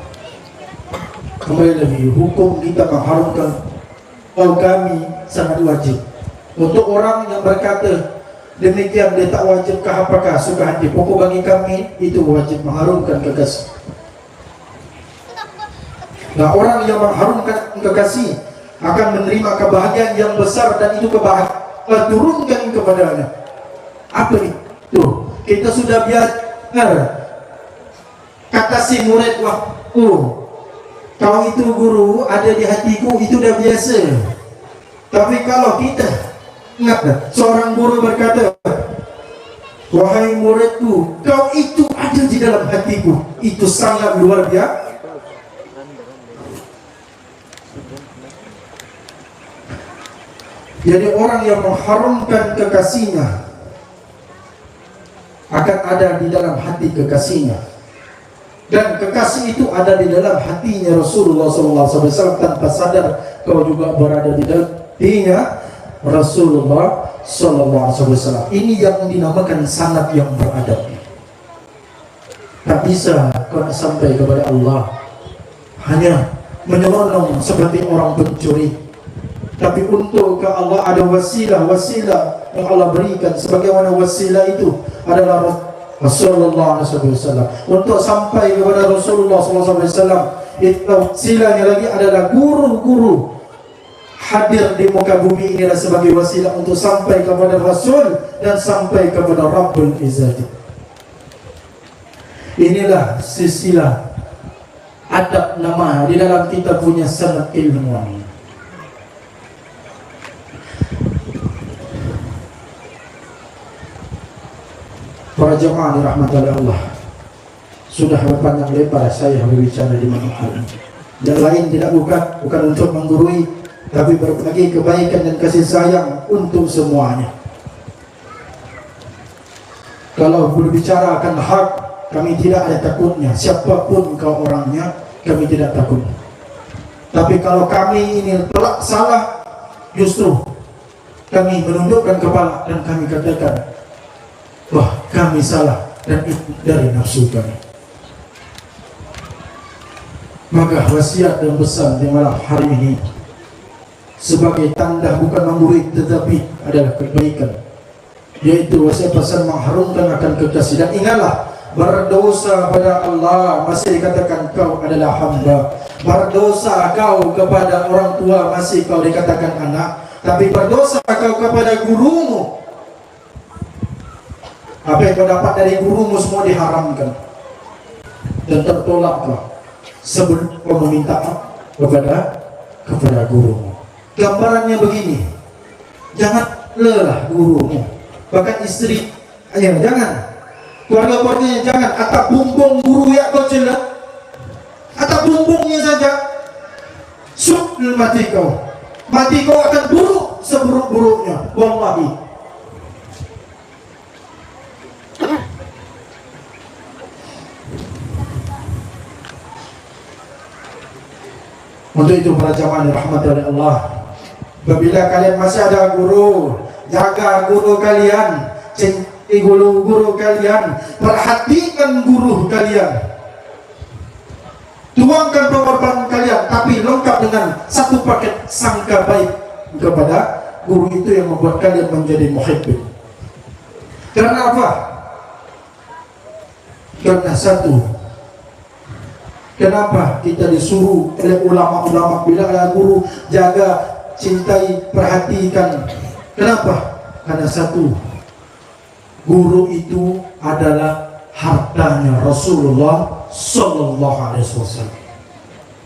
kembali lagi hukum kita mengharumkan kalau kami sangat wajib. Untuk orang yang berkata demikian dia tak wajib ke apakah suka hati, pokok bagi kami itu wajib mengharumkan kekasih. Nah, orang yang mengharumkan kekasih akan menerima kebahagiaan yang besar, dan itu kebahagiaan turunkan kepadanya. Apa itu? Kita sudah biasa kata si murid, wah, kalau itu guru ada di hatiku itu dah biasa. Tapi kalau kita ingat, seorang guru berkata, wahai muridku, kau itu ada di dalam hatiku, itu sangat luar biasa. Jadi orang yang mengharumkan kekasihnya akan ada di dalam hati kekasihnya, dan kekasih itu ada di dalam hatinya Rasulullah SAW. Tanpa sadar kau juga berada di dalam hatinya Rasulullah SAW. Ini yang dinamakan sanad yang beradab. Tak bisa kau sampai kepada Allah hanya menyelonong seperti orang pencuri, tapi untuk ke Allah ada wasilah yang Allah berikan. Sebagaimana wasilah itu adalah Rasulullah SAW. Untuk sampai kepada Rasulullah SAW, itu wasilahnya lagi adalah guru-guru hadir di muka bumi ini sebagai wasilah untuk sampai kepada Rasul dan sampai kepada Rabbul Izzati. Inilah silsilah adab nama di dalam kita punya sanad ilmuwan. Para jemaah dirahmati oleh Allah, sudah berpanjang lebar saya berbicara di mana hal. Dan lain tidak bukan untuk menggurui, tapi berbagi kebaikan dan kasih sayang untuk semuanya. Kalau berbicara akan hak, kami tidak ada takutnya. Siapapun kau orangnya, kami tidak takut. Tapi kalau kami ini telah salah, justru kami menundukkan kepala dan kami katakan, wah, kami salah dan itu dari nafsu kami. Maka wasiat dan pesan di malam hari ini sebagai tanda bukan menggurui tetapi adalah kebaikan, yaitu wasiat pesan mengharumkan akan kekasih. Dan ingatlah, berdosa pada Allah masih dikatakan kau adalah hamba. Berdosa kau kepada orang tua masih kau dikatakan anak. Tapi berdosa kau kepada gurumu, apa yang kau dapat dari gurumu semua diharamkan dan tertolaklah sebelum kau meminta kepada gurumu. Gambarannya begini, jangan lelah gurumu, bahkan istri, jangan, keluarga-keluarganya jangan. Atap bumbung guru ya kau celah, atap bumbungnya saja, mati kau akan buruk seburuk-buruknya, wallahi. Untuk itu para jamaah dirahmati oleh Allah, apabila kalian masih ada guru, jaga guru kalian, cintai guru kalian, perhatikan guru kalian, tuangkan pengorbanan kalian, tapi lengkap dengan satu paket sangka baik kepada guru itu yang membuat kalian menjadi muhibbin. Karena apa? Karena satu, kenapa kita disuruh oleh ulama-ulama bila ada guru jaga, cintai, perhatikan? Kenapa? Karena satu, guru itu adalah hartanya Rasulullah Sallallahu Alaihi Wasallam.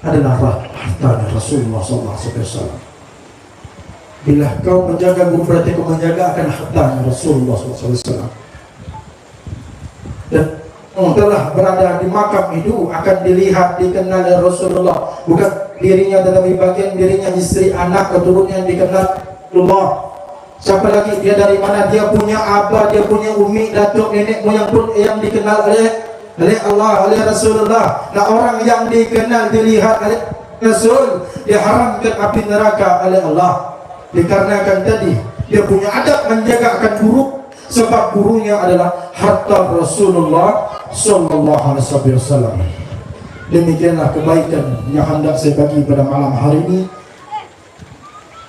Adalah hartanya Rasulullah Sallallahu Alaihi Wasallam. Bila kau menjaga guru, berarti kau menjaga akan hartanya Rasulullah SAW. Dan telah berada di makam itu akan dilihat, dikenal oleh Rasulullah. Bukan dirinya, tetapi bagian dirinya, istri, anak, keturunannya dikenal Allah. Siapa lagi dia, dari mana dia, punya abah, dia punya umi, datuk, nenek moyang pun yang dikenal oleh Allah, oleh Rasulullah. Nah, orang yang dikenal, dilihat oleh Rasul, diharamkan api neraka oleh Allah. Dikarenakan tadi dia punya adab menjaga akan guru, sebab gurunya adalah harta Rasulullah Sallallahu Alaihi Wasallam. Demikianlah kebaikan yang hendak saya bagi pada malam hari ini,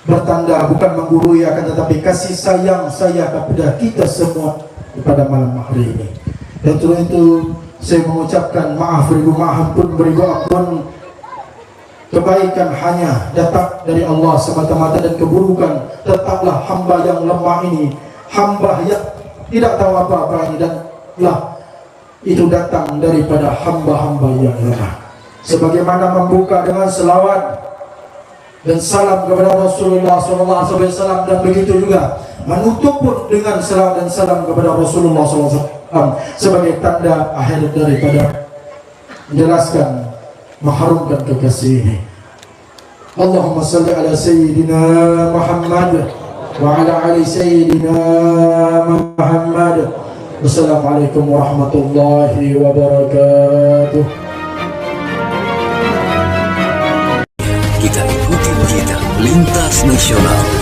bertanda bukan menggurui akan tetapi kasih sayang saya kepada kita semua pada malam hari ini. Dan untuk itu saya mengucapkan maaf, beribu maaf pun, beribu ampun. Kebaikan hanya datang dari Allah semata-mata, dan keburukan tetaplah hamba yang lemah ini, hamba yang tidak tahu apa-apa ini, dan lah itu datang daripada hamba-hamba yang lemah. Sebagaimana membuka dengan selawat dan salam kepada Rasulullah SAW, dan begitu juga menutup pun dengan selawat dan salam kepada Rasulullah SAW sebagai tanda akhir daripada menjelaskan, mengharumkan kekasih ini. Allahumma salli ala Sayyidina Muhammad wa ala ali Sayyidina Muhammad. Wassalamualaikum warahmatullahi wabarakatuh. Kita ikuti berita lintas nasional.